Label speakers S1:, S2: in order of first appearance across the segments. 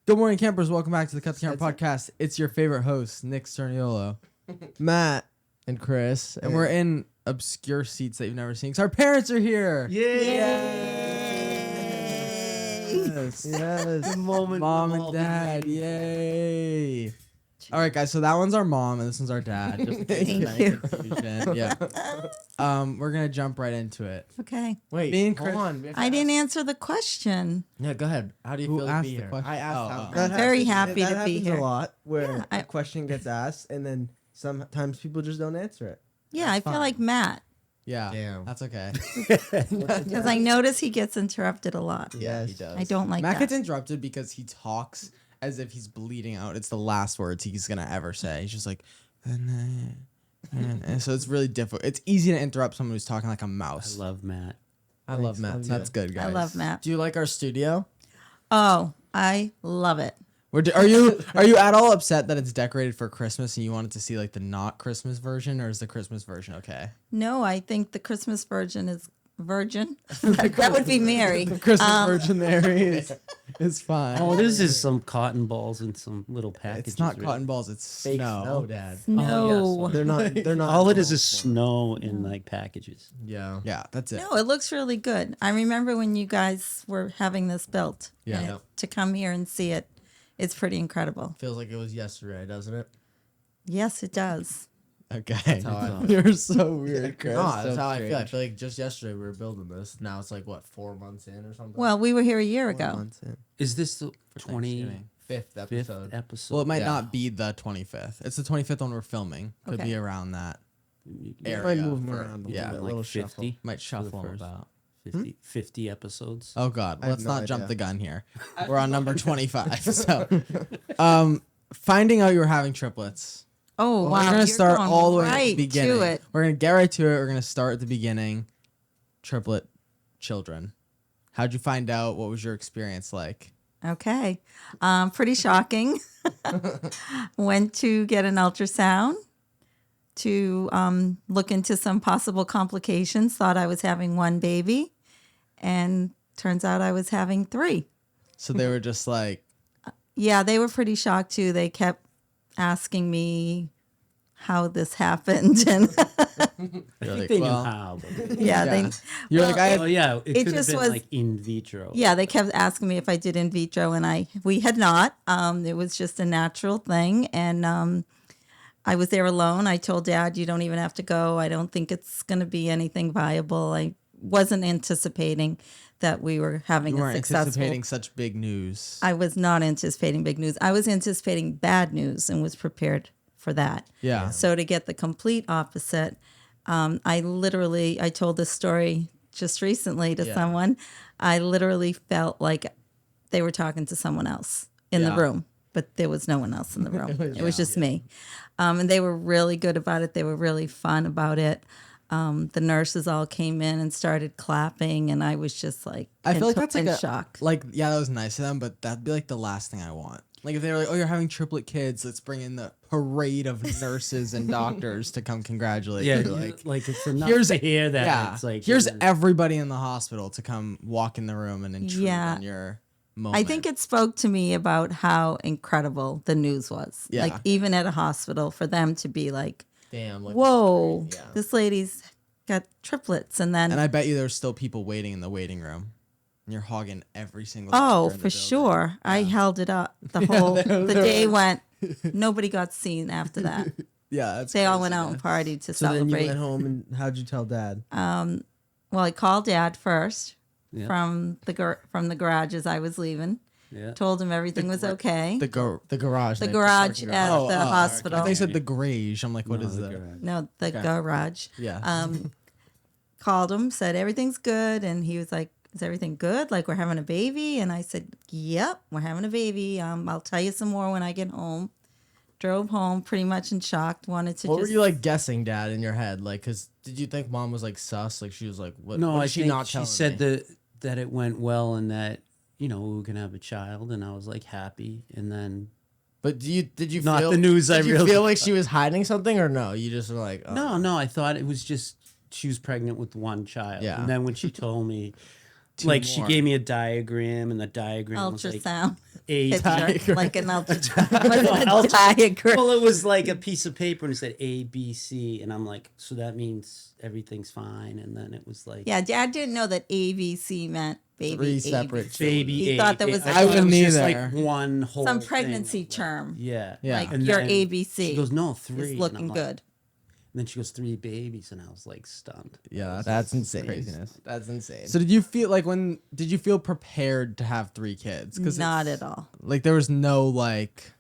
S1: Good morning, campers. Welcome back to the Cut the Camera podcast. It's your favorite host, Nick Sturniolo,
S2: Matt, and Chris.
S1: and we're in obscure seats that you've never seen because our parents are here.
S2: Yay!
S1: Yes.
S2: The
S1: Moment Mom and Dad. Yay. All right, guys. So that one's our mom and this one's our dad. Just in case there's any confusion. Yeah. We're gonna jump right into it.
S3: Okay.
S2: Wait,
S1: Me and
S2: hold
S1: Chris-
S2: on.
S3: I didn't answer the question.
S2: Yeah, go ahead. How do you
S1: Who
S2: feel to
S1: asked
S2: be
S1: the
S2: here?
S1: question?
S2: I asked.
S1: Oh,
S2: how-
S1: oh.
S2: that
S3: I'm very
S2: happens-
S3: happy
S2: that
S3: to be
S2: happens
S3: here.
S2: a lot where
S3: Yeah,
S2: a question gets asked and then sometimes people just don't answer it.
S3: Yeah, I feel like Matt
S1: Yeah.
S2: Damn.
S1: That's okay.
S3: because I notice he gets interrupted a lot.
S1: Yeah, he
S2: Yes.
S1: does.
S3: I don't like
S1: Matt
S3: that.
S1: gets interrupted because he talks as if he's bleeding out. It's the last words he's gonna ever say. He's just like, and so it's really difficult. It's easy to interrupt someone who's talking like a mouse.
S4: I love Matt.
S2: I love Matt.
S1: Thanks. That's good, guys.
S3: I love Matt.
S2: Do you like our studio?
S3: Oh, I love it.
S1: Are you at all upset that it's decorated for Christmas and you wanted to see like the not Christmas version, or is the Christmas version okay?
S3: No, I think the Christmas virgin is virgin. That would be Mary.
S1: The Christmas version there is fine.
S4: Oh, this is some cotton balls and some little packages.
S1: It's not
S4: really.
S1: cotton balls. It's
S2: Fake
S1: snow.
S2: snow, Dad.
S3: No.
S2: They're not. They're not.
S4: All it is snow in like packages.
S2: Yeah.
S1: Yeah, that's it.
S3: No, it looks really good. I remember when you guys were having this built.
S1: Yeah.
S3: and to come here and see it, it's pretty incredible.
S2: Feels like it was yesterday, doesn't it?
S3: Yes, it does.
S1: Okay.
S2: how I-
S1: You're so weird, Chris.
S2: No, that's
S1: So
S2: how I feel. I
S1: strange.
S2: feel like just yesterday we were building this. Now it's like what, 4 months in or something.
S3: Well, we were here a year
S2: 4
S3: ago.
S2: months in.
S4: Is this the
S1: Thanksgiving.
S2: 5th
S4: 25th
S2: episode.
S4: episode?
S1: Well, it might
S2: Yeah.
S1: not be the 25th. It's the 25th one we're filming. Could
S3: Okay.
S1: be around that
S2: Might
S1: area.
S2: move 'em
S1: for-
S2: around a
S1: yeah,
S2: little bit.
S4: like
S2: little
S4: 50,
S2: shuffle.
S1: might shuffle
S4: For the
S1: 'em
S4: first.
S1: about.
S4: 50 episodes.
S1: Oh God,
S2: I have
S1: let's
S2: no
S1: not jump
S2: idea.
S1: the gun here. We're on number 25. So, finding out you were having triplets.
S3: Oh, wow.
S1: We're gonna
S3: you're
S1: start
S3: going
S1: all the way at
S3: right
S1: the beginning.
S3: to it.
S1: We're gonna get right to it. We're gonna start at the beginning. Triplet children. How'd you find out? What was your experience like?
S3: Okay. Pretty shocking. Went to get an ultrasound to look into some possible complications. Thought I was having one baby, and turns out I was having 3.
S1: So they were just like,
S3: Yeah, they were pretty shocked too. They kept asking me how this happened, and
S4: I
S1: You're
S4: think
S1: like,
S4: they
S1: well-
S4: knew how. But
S3: yeah,
S1: yeah. You're like, I
S4: oh yeah, it could have
S3: just
S4: been
S3: was-
S4: like in vitro.
S3: yeah, they kept asking me if I did in vitro, and we had not. It was just a natural thing, and I was there alone. I told Dad, "You don't even have to go. I don't think it's going to be anything viable." I wasn't anticipating that we were having
S1: you
S3: a
S1: weren't
S3: successful.
S1: anticipating such big news.
S3: I was not anticipating big news. I was anticipating bad news and was prepared for that.
S1: Yeah.
S3: So to get the complete opposite, I told this story just recently to someone. I literally felt like they were talking to someone else in the
S1: Yeah.
S3: room, but there was no one else in the room. It was just me. And they were really good about it. They were really fun about it. The nurses all came in and started clapping, and I was just like,
S1: I feel like that's like
S3: in
S1: a
S3: shock.
S1: Like, yeah, that was nice of them, but that'd be like the last thing I want. Like if they were like, "Oh, you're having triplet kids. Let's bring in the parade of nurses and doctors to come congratulate
S4: yeah.
S1: you."
S4: Like it's enough
S1: here's-
S4: to hear that.
S1: Yeah,
S4: It's like
S1: here's everybody in the hospital to come walk in the room and intrude
S3: Yeah.
S1: on your moment.
S3: I think it spoke to me about how incredible the news was.
S1: Yeah.
S3: Like even at a hospital, for them to be like,
S2: Damn. Like,
S3: "Whoa,
S2: Yeah.
S3: this lady's got triplets," and then
S1: And I bet you there's still people waiting in the waiting room. And you're hogging every single.
S3: oh,
S1: doctor in the
S3: for
S1: building.
S3: sure, I held it up the whole. The day went. Nobody got seen after that.
S1: Yeah, that's
S3: They all
S1: crazy,
S3: went out and
S1: man.
S3: partied to
S2: So then you
S3: celebrate.
S2: went home and how'd you tell Dad?
S3: Well, I called Dad first
S4: Yeah.
S3: from the garage as I was leaving.
S4: Yeah.
S3: Told him everything was okay.
S1: The
S2: The garage.
S3: The
S2: name,
S3: garage
S2: parking
S3: at
S2: garage.
S3: the hospital.
S1: They said the garage. I'm like, what
S4: No,
S1: is
S4: the
S1: that?
S4: garage.
S3: No, the
S1: Okay.
S3: garage.
S1: Yeah.
S3: Called him, said everything's good, and he was like, "Is everything good? Like we're having a baby?" And I said, "Yep, we're having a baby. I'll tell you some more when I get home." Drove home pretty much in shock. Wanted to
S2: What
S3: just
S2: were you like guessing, Dad, in your head? Like, cause did you think Mom was like sus? Like she was like, what?
S4: No,
S2: what
S4: I
S2: is she
S4: think
S2: not
S4: she
S2: telling
S4: said
S2: me?
S4: that it went well and that we were gonna have a child, and I was like happy, and then
S2: But did you
S4: Not
S2: feel
S4: the news I
S2: Did you
S4: really
S2: feel like she was hiding something or no? You just were like, oh.
S4: no, I thought it was just she was pregnant with one child.
S2: Yeah.
S4: And then when she told me like she gave me a diagram, and the diagram was like
S3: Ultrasound.
S4: A.
S3: Picture, like an ultrasound. Was it a diagram?
S4: Well, it was like a piece of paper, and it said A, B, C, and I'm like, so that means everything's fine. And then it was like,
S3: Yeah, Dad didn't know that ABC meant baby.
S1: Three separate
S3: ABC.
S4: baby.
S3: He
S4: A.
S3: thought that was
S1: I wouldn't
S4: just
S1: either.
S4: like one whole
S3: some
S4: thing.
S3: pregnancy term.
S4: Yeah,
S1: Yeah.
S3: Like
S4: And
S3: your
S4: then
S3: ABC.
S4: She goes, no, 3.
S3: Is
S4: And
S3: looking
S4: I'm like-
S3: good.
S4: And then she goes, 3 babies, and I was like stunned.
S1: Yeah,
S2: That's insane.
S1: Craziness.
S2: That's insane.
S1: So did you feel like did you feel prepared to have 3 kids?
S3: Not at all.
S1: Like there was no like,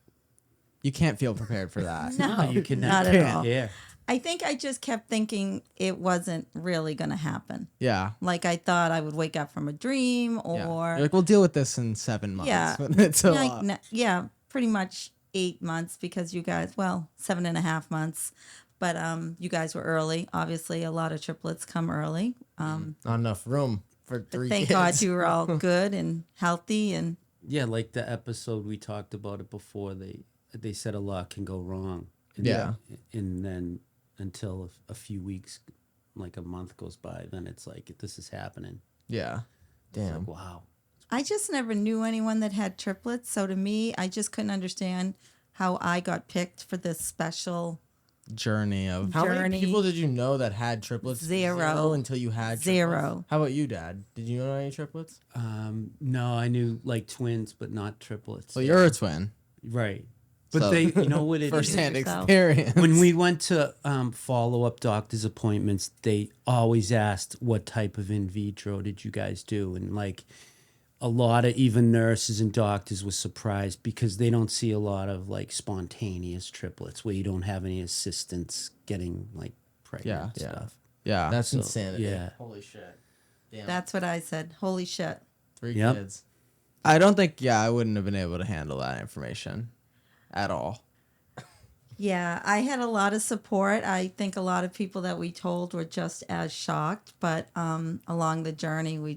S1: you can't feel prepared for that.
S3: No,
S4: you can
S3: not
S4: never
S3: at all.
S4: Yeah.
S3: I think I just kept thinking it wasn't really going to happen.
S1: Yeah.
S3: Like I thought I would wake up from a dream
S1: Yeah.
S3: or
S1: You're like, we'll deal with this in 7 months.
S3: Yeah.
S1: It's a
S3: like,
S1: lot.
S3: yeah, pretty much 8 months because you guys, well, 7.5 months. But you guys were early. Obviously, a lot of triplets come early.
S2: Not enough room for 3
S3: Thank
S2: kids.
S3: God you were all good and healthy. And
S4: Yeah, like the episode we talked about it before. They said a lot can go wrong. And
S1: Yeah.
S4: and then until a few weeks, like a month goes by, then it's like this is happening.
S1: Yeah.
S4: It's
S2: Damn.
S4: like, wow.
S3: I just never knew anyone that had triplets. So to me, I just couldn't understand how I got picked for this special
S1: Journey of
S2: How many
S3: journey.
S2: people did you know that had triplets?
S3: Zero.
S2: Until you had triplets?
S3: Zero.
S2: How about you, Dad? Did you know any triplets?
S4: No, I knew like twins, but not triplets.
S1: So you're a twin.
S4: right. But
S1: So-
S4: they, you know what it is?
S2: First-hand
S3: yourself.
S2: experience.
S4: When we went to follow-up doctor's appointments, they always asked, what type of in vitro did you guys do? And like a lot of even nurses and doctors were surprised because they don't see a lot of like spontaneous triplets where you don't have any assistance getting like pregnant and
S2: Yeah.
S4: stuff.
S1: Yeah.
S2: That's
S4: So,
S2: insanity.
S4: yeah.
S2: Holy shit. Damn.
S3: That's what I said. Holy shit.
S1: 3
S4: Yep.
S1: kids. I don't think, I wouldn't have been able to handle that information at all.
S3: Yeah, I had a lot of support. I think a lot of people that we told were just as shocked, but along the journey, we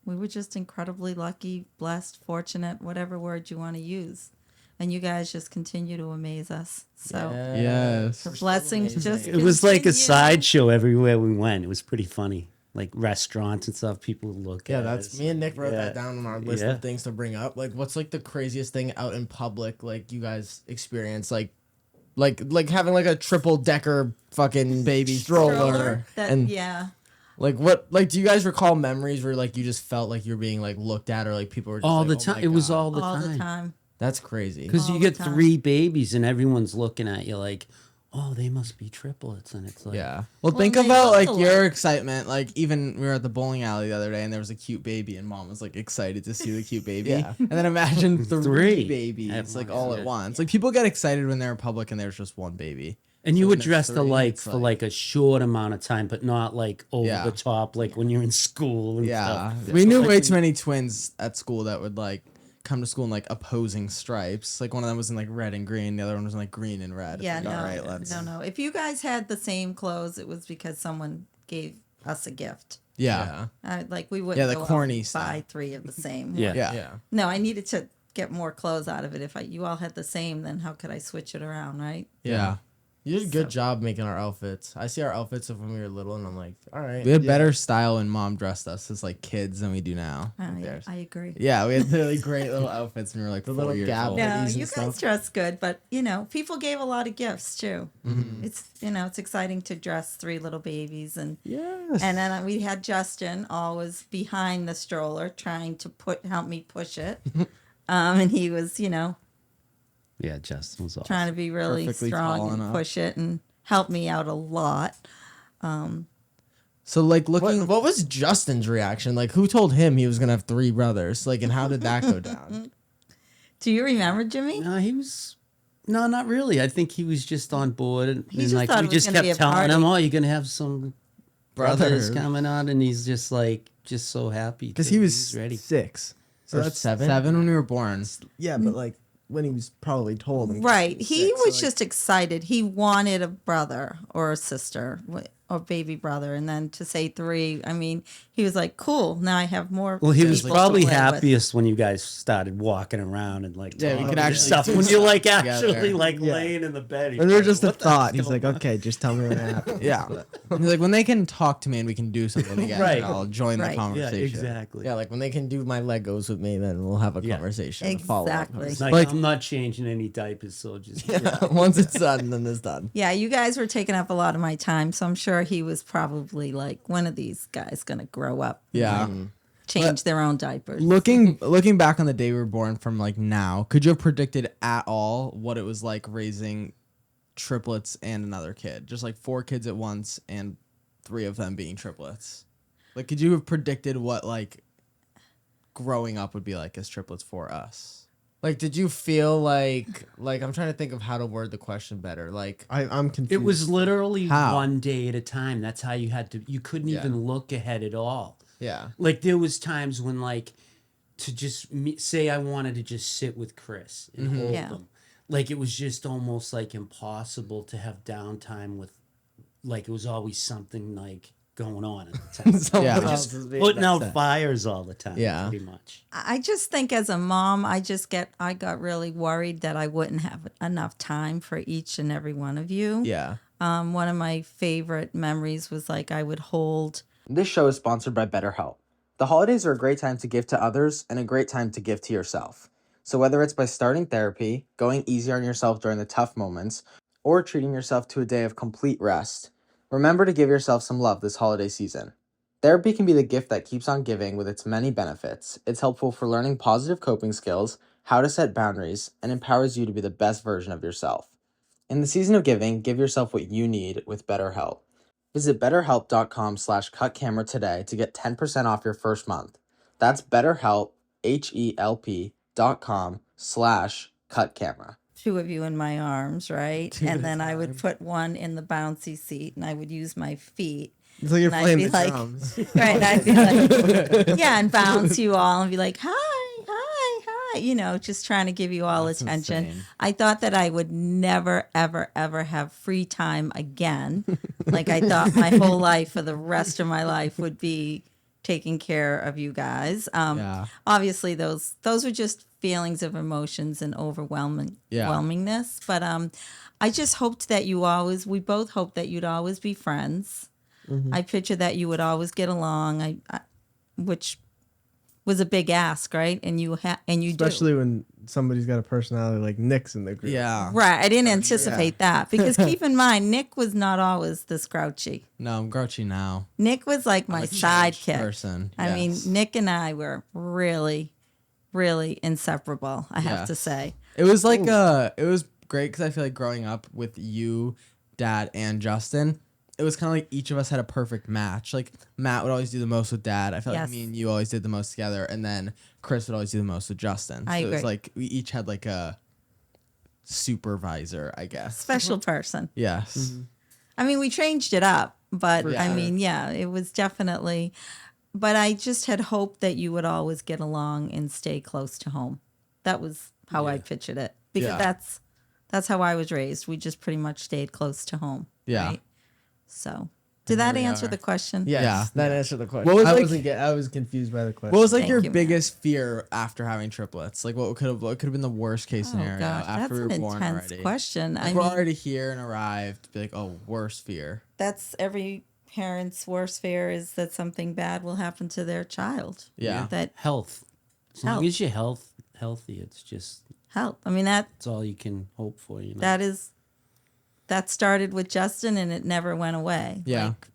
S3: were just incredibly lucky, blessed, fortunate, whatever word you want to use. And you guys just continue to amaze us. So
S1: Yes.
S3: the blessings just
S4: It was like a
S3: continue.
S4: sideshow everywhere we went. It was pretty funny. Like restaurants and stuff, people would look
S2: Yeah,
S4: at
S2: that's
S4: us.
S2: me and Nick wrote
S4: Yeah.
S2: that down on our list
S4: Yeah.
S2: of things to bring up. Like, what's like the craziest thing out in public? Like you guys experience, like having like a triple decker fucking baby stroller,
S3: That,
S2: and
S3: yeah.
S2: like what? Like, do you guys recall memories where like you just felt like you're being like looked at, or like people were just
S4: all
S2: like,
S4: the
S2: "Oh
S4: time.
S2: my
S4: It was
S2: God."
S4: all the
S3: All
S4: time.
S3: the time.
S2: That's crazy.
S4: Because
S3: All
S4: you
S3: the
S4: get
S3: time.
S4: 3 babies and everyone's looking at you like, oh, they must be triplets. And it's like,
S2: Yeah.
S1: Well, think
S3: they
S1: about
S3: look
S1: like your
S3: alike.
S1: excitement. Like even we were at the bowling alley the other day, and there was a cute baby, and Mom was like excited to see the cute baby.
S2: Yeah.
S1: And then imagine 3
S4: Three
S1: babies
S4: at
S1: like
S4: once,
S1: all
S4: yeah.
S1: at once. Like people get excited when they're in public, and there's just one baby.
S4: And you
S1: So
S4: were
S1: when there's
S4: dressed
S1: 3,
S4: alike
S1: it's
S4: for like a short amount of time, but not like over
S1: Yeah.
S4: the top, like when you're in school and
S1: Yeah,
S4: stuff.
S1: we knew
S4: Like
S1: way
S4: when-
S1: too many twins at school that would like come to school in like opposing stripes. Like one of them was in like red and green, the other one was in like green and red. It's
S3: Yeah,
S1: like,
S3: no,
S1: all right, let's.
S3: no. If you guys had the same clothes, it was because someone gave us a gift.
S1: Yeah,
S3: Like we wouldn't
S1: Yeah, the
S3: go out
S1: corny
S3: and buy
S1: stuff.
S3: 3 of the same.
S4: Yeah.
S1: yeah,
S2: Yeah.
S3: No, I needed to get more clothes out of it. If you all had the same, then how could I switch it around, right?
S1: yeah.
S2: You did a good
S3: So-
S2: job making our outfits. I see our outfits of when we were little, and I'm like, all right.
S1: We had
S2: yeah.
S1: better style when Mom dressed us as like kids than we do now.
S3: Yeah,
S2: There's-
S3: I agree.
S1: Yeah, we had really great little outfits when we were like
S2: The
S1: 4
S2: little
S1: years
S2: gap
S1: old.
S2: bag.
S3: No,
S2: hoodies and
S3: you guys
S2: stuff.
S3: dress good, but people gave a lot of gifts too.
S1: Mm-hmm.
S3: It's it's exciting to dress 3 little babies, and
S1: Yes.
S3: and then we had Justin always behind the stroller trying to help me push it, and he was
S4: Yeah, Justin was awesome.
S3: trying to be really
S1: Perfectly
S3: strong
S1: tall
S3: and
S1: enough.
S3: push it and help me out a lot.
S1: So like looking,
S2: What was Justin's reaction? Like, who told him he was gonna have 3 brothers? Like, and how did that go down?
S3: Do you remember, Jimmy?
S4: No, he was. No, not really. I think he was just on board, and
S3: just
S4: like
S3: thought
S4: we
S3: it was
S4: just
S3: gonna be
S4: kept
S3: a
S4: telling him,
S3: party.
S4: "Oh, you're gonna have some brothers
S1: Brothers.
S4: coming on," and he's just like, just so happy
S1: because
S4: too.
S1: he was
S4: He's ready.
S1: 6,
S2: So
S1: or
S2: that's 7?
S1: 7 when we were born.
S2: Yeah, but like when he was probably told.
S3: Right. He was just excited. He wanted a brother or a sister, a baby brother, and then to say 3, I mean, he was like, cool, now I have more.
S4: Well, he was
S3: people to
S4: probably
S3: play with.
S4: happiest when you guys started walking around and like
S1: Yeah, we
S4: talking
S1: could
S4: and
S1: actually
S4: stuff.
S1: do
S4: When you're like
S1: stuff
S4: actually
S1: together.
S4: like
S5: Yeah.
S4: laying in the bed.
S5: And they're just a
S4: "What the heck's
S5: thought. He's
S4: going
S5: like,
S4: on?"
S5: okay, just tell me when it happens.
S1: Yeah. He's like, when they can talk to me and we can do something together,
S4: Right.
S1: I'll join the
S3: Right.
S4: Yeah,
S1: conversation.
S4: exactly.
S2: Yeah, like when they can do my Legos with me, then we'll have a
S4: Yeah.
S2: conversation. a follow-up
S3: Exactly.
S4: It's
S2: conversation.
S4: like, I'm not changing any diapers, so just
S2: Once it's done, then it's done.
S3: Yeah, you guys were taking up a lot of my time, so I'm sure he was probably like, when are these guys gonna grow up?
S1: Yeah.
S3: Change their own diapers.
S1: Looking back on the day we were born from like now, could you have predicted at all what it was like raising triplets and another kid? Just like 4 kids at once and 3 of them being triplets. Like, could you have predicted what like growing up would be like as triplets for us?
S2: Like, did you feel like I'm trying to think of how to word the question better. Like,
S5: I'm confused.
S4: it was literally
S1: How?
S4: one day at a time. That's how you had to. You couldn't
S2: Yeah.
S4: even look ahead at all.
S2: yeah,
S4: Like there was times when like to just say I wanted to just sit with Chris and hold
S3: Yeah.
S4: him. Like it was just almost like impossible to have downtime with. Like it was always something like going on at the time.
S2: Someone
S1: Yeah.
S2: else
S4: Just
S2: is being
S4: putting out
S2: upset.
S4: fires all the time.
S2: Yeah.
S4: pretty much.
S3: I just think as a mom, I got really worried that I wouldn't have enough time for each and every one of you.
S1: Yeah.
S3: One of my favorite memories was like I would hold.
S1: This show is sponsored by BetterHelp. The holidays are a great time to give to others and a great time to give to yourself. So whether it's by starting therapy, going easy on yourself during the tough moments, or treating yourself to a day of complete rest, remember to give yourself some love this holiday season. Therapy can be the gift that keeps on giving with its many benefits. It's helpful for learning positive coping skills, how to set boundaries, and empowers you to be the best version of yourself. In the season of giving, give yourself what you need with BetterHelp. Visit betterhelp.com/cutcamera today to get 10% off your first month. That's BetterHelp, HELP.com/cutcamera.
S3: 2 of you in my arms, right? And then I would put one in the bouncy seat, and I would use my feet.
S5: It's like you're
S3: And I'd
S5: playing
S3: be
S5: the
S3: like-
S5: drums.
S3: Right, and I'd be like, yeah, and bounce you all and be like, hi, hi, hi, you know, just trying to give you all attention.
S1: insane.
S3: I thought that I would never, ever, ever have free time again. Like I thought my whole life for the rest of my life would be taking care of you guys.
S1: Yeah.
S3: Obviously, those were just feelings of emotions and overwhelmingness. But I just hoped that we both hoped that you'd always be friends. I picture that you would always get along. I which was a big ask, right? And you
S5: Especially when somebody's got a personality like Nick's in the group.
S1: Yeah.
S3: do. Right. I didn't anticipate that because keep in mind, Nick was not always this grouchy.
S1: No, I'm grouchy now.
S3: Nick was like my sidekick.
S1: Person.
S3: I mean,
S1: yes.
S3: Nick and I were really, really inseparable, I have
S1: Yes.
S3: to say.
S1: It was like it was great because I feel like growing up with you, Dad, and Justin, it was kind of like each of us had a perfect match. Like Matt would always do the most with Dad. I felt
S3: Yes.
S1: like me and you always did the most together, and then Chris would always do the most with Justin.
S3: I
S1: so it was
S3: agree.
S1: like we each had like a supervisor, I guess.
S3: Special person.
S1: Yes.
S3: I mean, we changed it up, but
S1: For
S3: I
S1: sure.
S3: mean, yeah, it was definitely. But I just had hoped that you would always get along and stay close to home. That was how I pictured it because
S1: Yeah.
S3: that's how I was raised. We just pretty much stayed close to home.
S1: Yeah.
S3: Right? So, did that
S1: we
S3: answer
S1: are.
S3: the question?
S2: Yes,
S1: Yeah.
S2: that answered the question.
S1: What was
S5: I
S1: like?
S5: I was confused by the question.
S1: What was like
S3: Thank
S1: your
S3: you, Matt.
S1: biggest fear after having triplets? Like what could have been the worst case
S3: Oh
S1: scenario
S3: gosh, that's
S1: after we
S3: an
S1: were born
S3: intense
S1: already?
S3: question.
S1: Like
S3: I
S1: we're
S3: mean,
S1: already here and arrived. Be like, oh, worst fear.
S3: that's every parent's worst fear is that something bad will happen to their child.
S1: Yeah.
S3: That
S4: Health. As long as you're healthy, it's just
S3: help. I mean,
S4: it's all you can hope for. You know.
S3: that started with Justin and it never went away.
S1: Yeah.
S3: Like,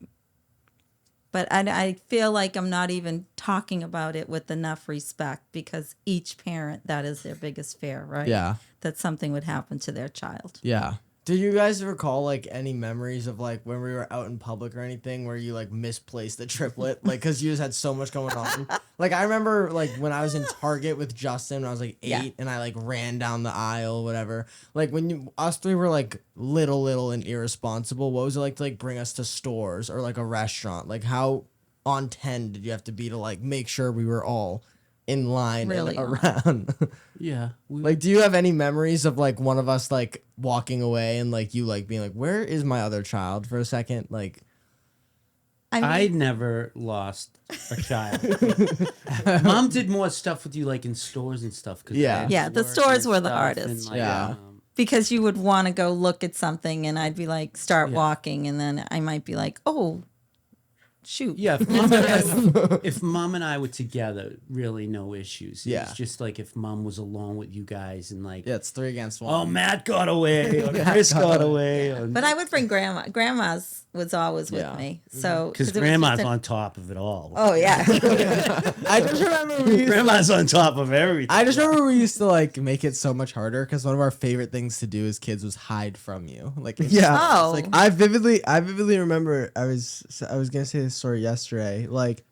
S3: but I feel like I'm not even talking about it with enough respect because each parent, that is their biggest fear, right?
S1: Yeah.
S3: That something would happen to their child.
S1: Yeah.
S2: Do you guys recall like any memories of like when we were out in public or anything where you like misplaced the triplet? Like, cause you just had so much going on. Like, I remember like when I was in Target with Justin when I was like 8
S3: Yeah.
S2: and I like ran down the aisle, whatever. Like when us 3 were like little and irresponsible, what was it like to like bring us to stores or like a restaurant? Like how on 10 did you have to be to like make sure we were all in line
S3: Really
S2: and
S3: on.
S2: around?
S4: Yeah.
S2: Like, do you have any memories of like one of us like walking away and like you like being like, "Where is my other child?" for a second? Like,
S4: I never lost a child. Mom did more stuff with you, like in stores and stuff.
S2: Yeah.
S3: Yeah, the stores were the hardest.
S2: Yeah.
S3: because you would want to go look at something and I'd be like, start walking. And then I might be like, oh, shoot.
S4: Yeah, if mom and I were together, really no issues.
S2: Yeah.
S4: It's just like if mom was alone with you guys and like,
S2: Yeah, it's 3 against 1.
S4: oh, Matt got away, or Chris got away. Or,
S3: But I would bring grandma. Grandma's was always with me. So
S4: because
S3: it was
S4: grandma's
S3: just
S4: on top of it all.
S3: Oh, yeah.
S2: I just remember
S4: Grandma's on top of everything.
S2: I just remember we used to like make it so much harder because one of our favorite things to do as kids was hide from you. Like
S5: Yeah.
S3: Oh.
S2: like
S5: I vividly remember I was gonna say this story yesterday. Like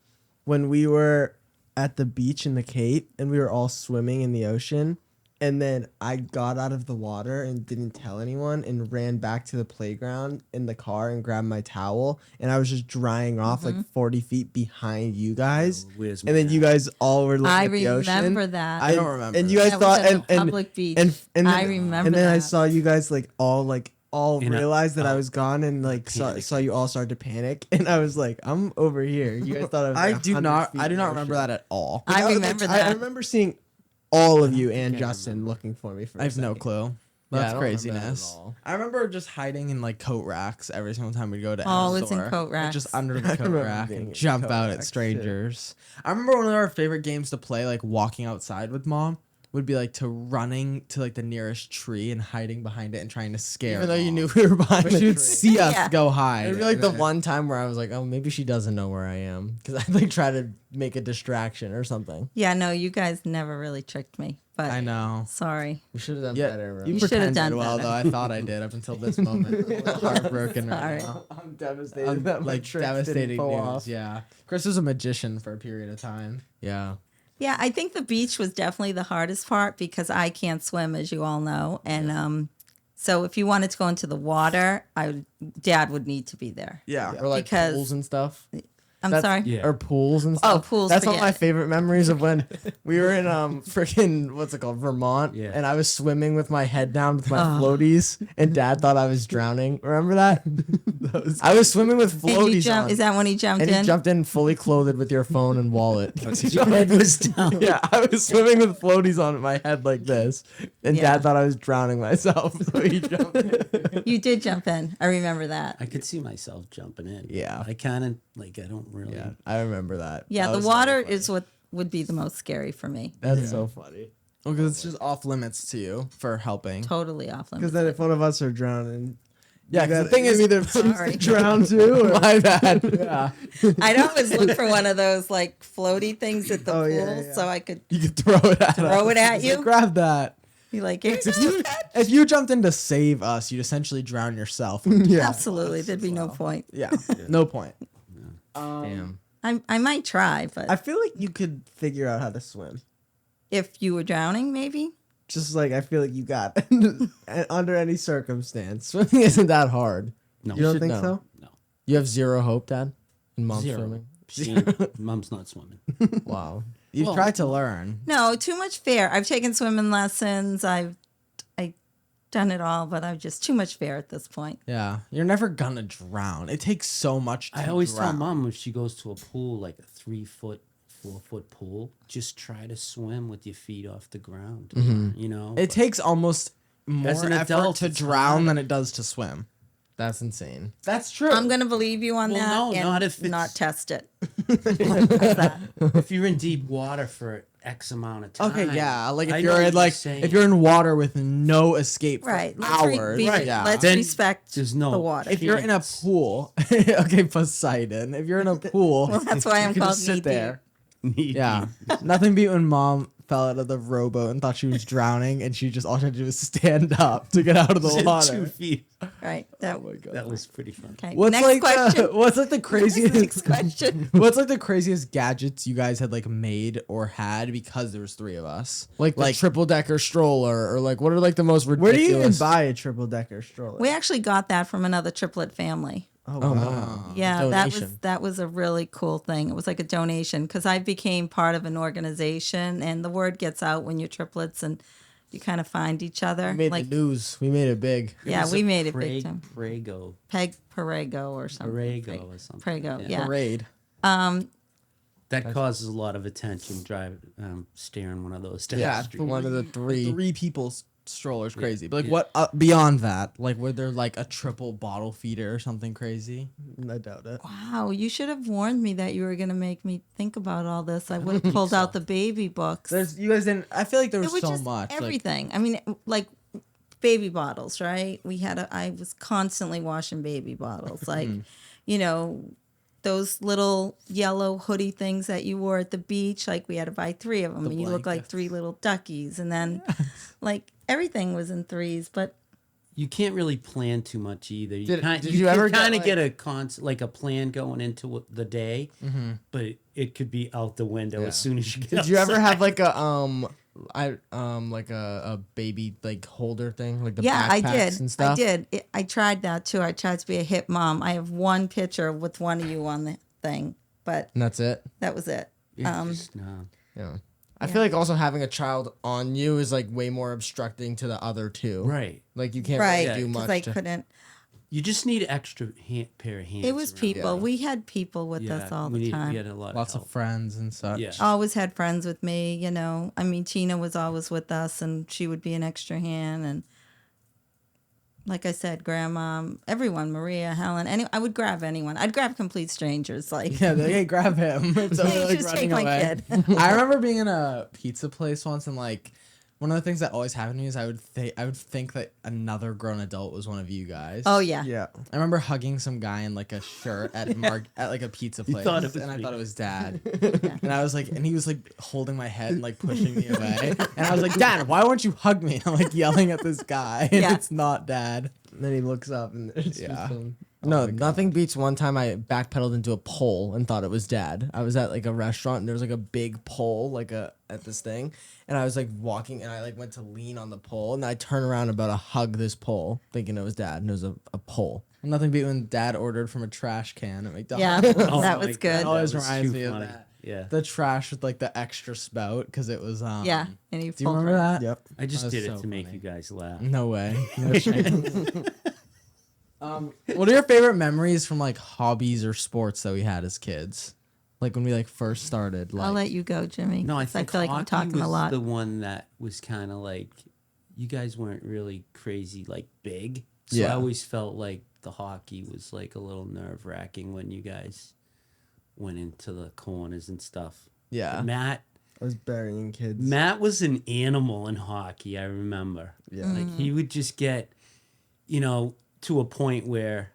S5: when we were at the beach in the Cape and we were all swimming in the ocean, and then I got out of the water and didn't tell anyone and ran back to the playground in the car and grabbed my towel, and I was just drying off like 40 feet behind you guys.
S4: Where's
S5: And then
S4: Matt?
S5: you guys all were looking
S3: I
S5: at the ocean.
S3: remember that.
S2: I don't remember.
S5: And you guys
S3: That
S5: thought
S3: was at a
S5: and
S3: public beach.
S5: and then,
S3: I remember
S5: and then I
S3: that.
S5: saw you guys like all
S4: And I-
S5: realized that I was gone and like
S4: panic.
S5: saw you all start to panic, and I was like, I'm over here. You guys thought I was.
S2: I
S5: like,
S2: do
S5: 100
S2: not
S5: feet
S2: I do
S5: in
S2: not
S5: the
S2: remember
S5: ocean.
S2: that at all.
S3: I
S5: was,
S3: remember
S5: I
S3: that.
S5: remember seeing all of you and
S4: can't
S5: Justin looking for me. For
S2: I have no clue. That's craziness. I remember just hiding in like coat racks every single time we'd go to any
S3: Always in
S2: store.
S3: coat
S2: Like, just
S3: racks.
S2: under the
S5: I
S2: coat
S5: remember
S2: rack
S5: being
S2: and
S5: in
S2: jump
S5: coat
S2: out at
S5: racks, too.
S2: strangers. I remember one of our favorite games to play, like walking outside with mom, would be like to running to like the nearest tree and hiding behind it and trying to scare.
S5: Even though you
S2: Mom.
S5: knew we were behind
S2: But
S5: the
S2: she would
S5: tree.
S2: see us
S3: Yeah.
S2: go hide.
S5: It'd be like
S2: and
S5: the
S2: then-
S5: one time where I was like, oh, maybe she doesn't know where I am, because I'd like try to make a distraction or something.
S3: Yeah, no, you guys never really tricked me. But
S2: I know.
S3: sorry.
S5: We should have done
S2: Yeah,
S5: better.
S2: you
S3: You should've
S2: pretended
S3: done
S2: well
S3: better.
S2: though. I thought I did up until this moment. I'm a little heartbroken right
S3: Sorry.
S2: now.
S5: I'm devastated.
S2: I'm,
S5: that my
S2: like
S5: trick didn't
S2: devastating
S5: pull
S2: news.
S5: off.
S2: Yeah, Chris was a magician for a period of time.
S5: Yeah.
S3: Yeah, I think the beach was definitely the hardest part because I can't swim, as you all know. And so if you wanted to go into the water, Dad would need to be there.
S2: Yeah.
S5: Or like
S3: Because-
S5: pools and stuff.
S3: I'm
S5: That's-
S3: sorry.
S4: Yeah.
S5: Or pools and stuff.
S3: Oh, pools,
S5: That's one of
S3: forget
S5: my
S3: it.
S5: favorite memories of when we were in freaking what's it called, Vermont,
S4: Yeah.
S5: and I was swimming with my head down with my
S3: Oh.
S5: floaties, and Dad thought I was drowning. Remember that? I was swimming with
S3: And you
S5: floaties
S3: jumped,
S5: on.
S3: is that when he jumped
S5: And
S3: in?
S5: he jumped in fully clothed with your phone and wallet.
S4: Your head was down.
S5: Yeah, I was swimming with floaties on my head like this, and
S3: Yeah.
S5: Dad thought I was drowning myself, so he jumped in.
S3: You did jump in. I remember that.
S4: I could see myself jumping in.
S5: Yeah.
S4: I kind of like. I don't really.
S5: Yeah, I remember that.
S3: Yeah,
S5: That
S3: the
S5: was
S3: water
S5: so funny.
S3: is what would be the most scary for me.
S5: That's so funny.
S2: Well, because it's just off limits to you for helping.
S3: Totally off
S5: Because
S3: limits.
S5: then if one of us are drowning,
S2: Yeah,
S5: you
S2: 'cause the
S5: gotta-
S2: thing is
S5: you
S2: either
S3: Sorry.
S5: drown too. Or?
S2: my bad. Yeah,
S3: I'd always look for one of those like floaty things at the
S5: Oh,
S3: pool
S5: yeah, yeah.
S3: so I could
S2: you could throw it at
S3: throw
S2: us.
S3: it at
S2: Like,
S3: you.
S2: grab that.
S3: be like, "Here you
S2: If
S3: go."
S2: you, if you jumped in to save us, you'd essentially drown yourself.
S5: Yeah.
S3: Absolutely. There'd be no point.
S2: Yeah, no point.
S5: Damn.
S3: I might try, but
S5: I feel like you could figure out how to swim.
S3: if you were drowning, maybe.
S5: Just like I feel like you got under any circumstance. Swimming isn't that hard.
S4: No.
S5: You don't
S2: should
S5: think
S2: know.
S5: so?
S4: No.
S5: You have zero hope, Dad, in mom
S4: Zero.
S5: swimming.
S4: Mom's not swimming.
S5: Wow.
S2: You've
S4: Well,
S2: tried to learn.
S3: No, too much fear. I've taken swimming lessons. I've done it all, but I'm just too much fear at this point.
S2: Yeah, you're never gonna drown. It takes so much. To
S4: I always tell
S2: drown.
S4: mom if she goes to a pool, like a 3 foot, 4 foot pool, just try to swim with your feet off the ground. You know,
S2: It takes almost more
S4: As an
S2: effort
S4: adult,
S2: to
S4: it's
S2: drown
S4: hard.
S2: than it does to swim.
S5: That's insane.
S2: That's true.
S3: I'm gonna believe you on
S4: Well,
S3: that
S4: no,
S3: and
S4: not if it's-
S3: not test it.
S4: if you're in deep water for X amount of time.
S2: Okay, yeah, like
S4: I
S2: if
S4: know
S2: you're
S4: what
S2: in like
S4: saying.
S2: if you're in water with no escape for
S3: Right.
S2: hours, yeah.
S3: Let's
S4: Then
S3: respect
S4: there's no-
S3: the water.
S2: If you're in a
S4: chance.
S2: pool, okay, Poseidon. If you're in a pool,
S3: Well, that's why I'm
S2: you can
S3: called
S2: just sit
S3: knee
S2: there.
S4: Knee
S2: Yeah, nothing beat when mom fell out of the rowboat and thought she was drowning, and she just all she had to do was stand up to get out of the
S4: deep.
S2: water.
S4: 2 feet.
S3: Right. That
S4: That was pretty fun.
S3: okay.
S2: What's
S3: Next
S2: like
S3: question.
S2: what's like the craziest
S3: Next question.
S2: What's like the craziest gadgets you guys had like made or had because there was 3 of us?
S5: Like the triple decker stroller, or like what are like the most ridiculous?
S2: Where do you even
S5: buy a triple decker stroller?
S3: We actually got that from another triplet family.
S5: Oh, wow.
S3: Yeah,
S5: Donation.
S3: that was a really cool thing. It was like a donation because I became part of an organization, and the word gets out when you're triplets, and you kind of find each other.
S2: We made
S3: Like,
S2: the news. We made it big.
S3: yeah, we made it big time.
S4: Prego.
S3: Peg Parego or something.
S4: Parego or something.
S3: Prego, yeah.
S2: Parade.
S4: That causes a lot of attention. Steering one of those down
S2: Yeah,
S4: the street.
S2: one of the three.
S5: Three people's strollers crazy.
S2: But like,
S4: Yeah.
S2: what beyond that? Like, were there like a triple bottle feeder or something crazy?
S5: I doubt it.
S3: Wow, you should have warned me that you were going to make me think about all this. I would have pulled out the baby books.
S2: You guys didn't. I feel like there
S3: It
S2: was
S3: was
S2: so
S3: just
S2: much. Like,
S3: everything. I mean, like baby bottles, right? I was constantly washing baby bottles. Like, you know, those little yellow hoodie things that you wore at the beach. Like, we had to buy 3 of them,
S2: The
S3: and you look like
S2: blankets.
S3: 3 little duckies. And then, like, everything was in threes. But
S4: You can't really plan too much either.
S2: Did
S4: you
S2: you ever
S4: kind
S2: get,
S4: of get a plan going into the day,
S2: Mm-hmm.
S4: but it could be out the window as soon as you get.
S2: did you ever
S4: outside.
S2: have like a baby like holder thing, like the
S3: yeah, I
S2: backpacks
S3: did.
S2: and stuff?
S3: I did. I tried that too. I tried to be a hip mom. I have one picture with one of you on the thing, but
S2: And that's it.
S3: that was it.
S4: Just, no.
S2: Yeah. I feel like also having a child on you is like way more obstructing to the other two.
S4: Right.
S2: Like you can't
S3: Right,
S2: really do
S3: because
S2: much.
S3: I
S2: to-
S3: couldn't.
S4: You just need an extra pair of hands.
S3: It was
S4: around.
S3: people. We had people with us all the time.
S4: We had a lot
S1: Lots
S4: of
S1: of
S4: help.
S1: friends and such.
S4: Yeah.
S3: Always had friends with me, you know. I mean, Tina was always with us, and she would be an extra hand. And like I said, Grandma, everyone, Maria, Helen, I would grab anyone. I'd grab complete strangers. Like,
S1: Yeah, they hey, grab him. So
S3: "Hey,
S1: they're, like,
S3: just take
S1: running
S3: my
S1: away.
S3: kid.
S1: I remember being in a pizza place once, and like one of the things that always happened to me is I would think that another grown adult was one of you guys.
S3: Oh yeah.
S5: Yeah.
S1: I remember hugging some guy in like a shirt at at like a pizza place,
S4: thought it was
S1: and I
S4: me.
S1: thought it was Dad. And I was like, and he was like holding my head and like pushing me away, and I was like, Dad, why won't you hug me? And I'm like yelling at this guy, and
S3: Yeah.
S1: it's not Dad.
S5: And then he looks up and it's
S1: Yeah.
S5: just him.
S2: No, nothing beats one time I backpedaled into a pole and thought it was Dad. I was at like a restaurant and there was like a big pole at this thing, and I was like walking and I like went to lean on the pole and I turned around and about to hug this pole thinking it was Dad, and it was a pole.
S1: Nothing beat when Dad ordered from a trash can at
S3: Yeah,
S1: McDonald's.
S4: Oh
S3: that
S4: my
S3: was
S4: God,
S3: good.
S1: It always
S4: that was
S1: reminds
S4: too
S1: me of
S4: funny.
S1: that.
S4: Yeah.
S1: The trash with like the extra spout because it was
S3: Yeah, and he
S1: Do you
S3: pulled
S1: remember
S3: her-
S1: that?
S5: Yep.
S4: I just
S1: That was
S4: did it
S1: so
S4: to make
S1: funny.
S4: you guys laugh.
S1: No way. No shame. What are your favorite memories from like hobbies or sports that we had as kids? Like when we like first started. Like
S3: I'll let you go, Jimmy.
S4: No, I
S3: 'cause
S4: think
S3: feel like I'm
S4: hockey
S3: talking
S4: was
S3: a lot.
S4: the one that was kind of like, you guys weren't really crazy like big, so
S1: Yeah.
S4: I always felt like the hockey was like a little nerve wracking when you guys went into the corners and stuff.
S1: yeah.
S4: Matt
S5: I was burying kids.
S4: Matt was an animal in hockey. I remember.
S5: Yeah.
S4: Like he would just get, to a point where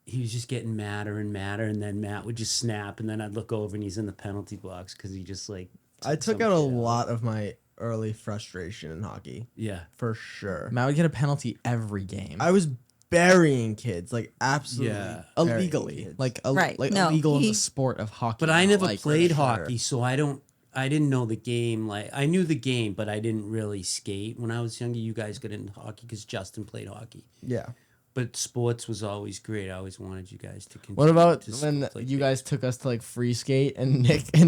S4: he was just getting madder and madder, and then Matt would just snap, and then I'd look over and he's in the penalty box because he just like.
S5: I took
S4: some
S5: out a
S4: shit
S5: lot of my early frustration in hockey,
S4: Yeah.
S5: for sure.
S1: Matt would get a penalty every game.
S5: I was burying kids, like absolutely
S4: Yeah.
S5: burying
S1: illegally.
S5: kids.
S1: Like
S3: Right.
S1: like
S3: No,
S1: illegal in
S3: he-
S1: the sport of hockey.
S4: But I
S1: not,
S4: never
S1: like,
S4: played
S5: sure.
S4: hockey, so I didn't know the game. Like I knew the game, but I didn't really skate when I was younger. You guys got into hockey because Justin played hockey.
S5: yeah.
S4: But sports was always great. I always wanted you guys to continue.
S2: What about
S4: to
S2: when
S4: play
S2: you
S4: big.
S2: guys took us to like free skate and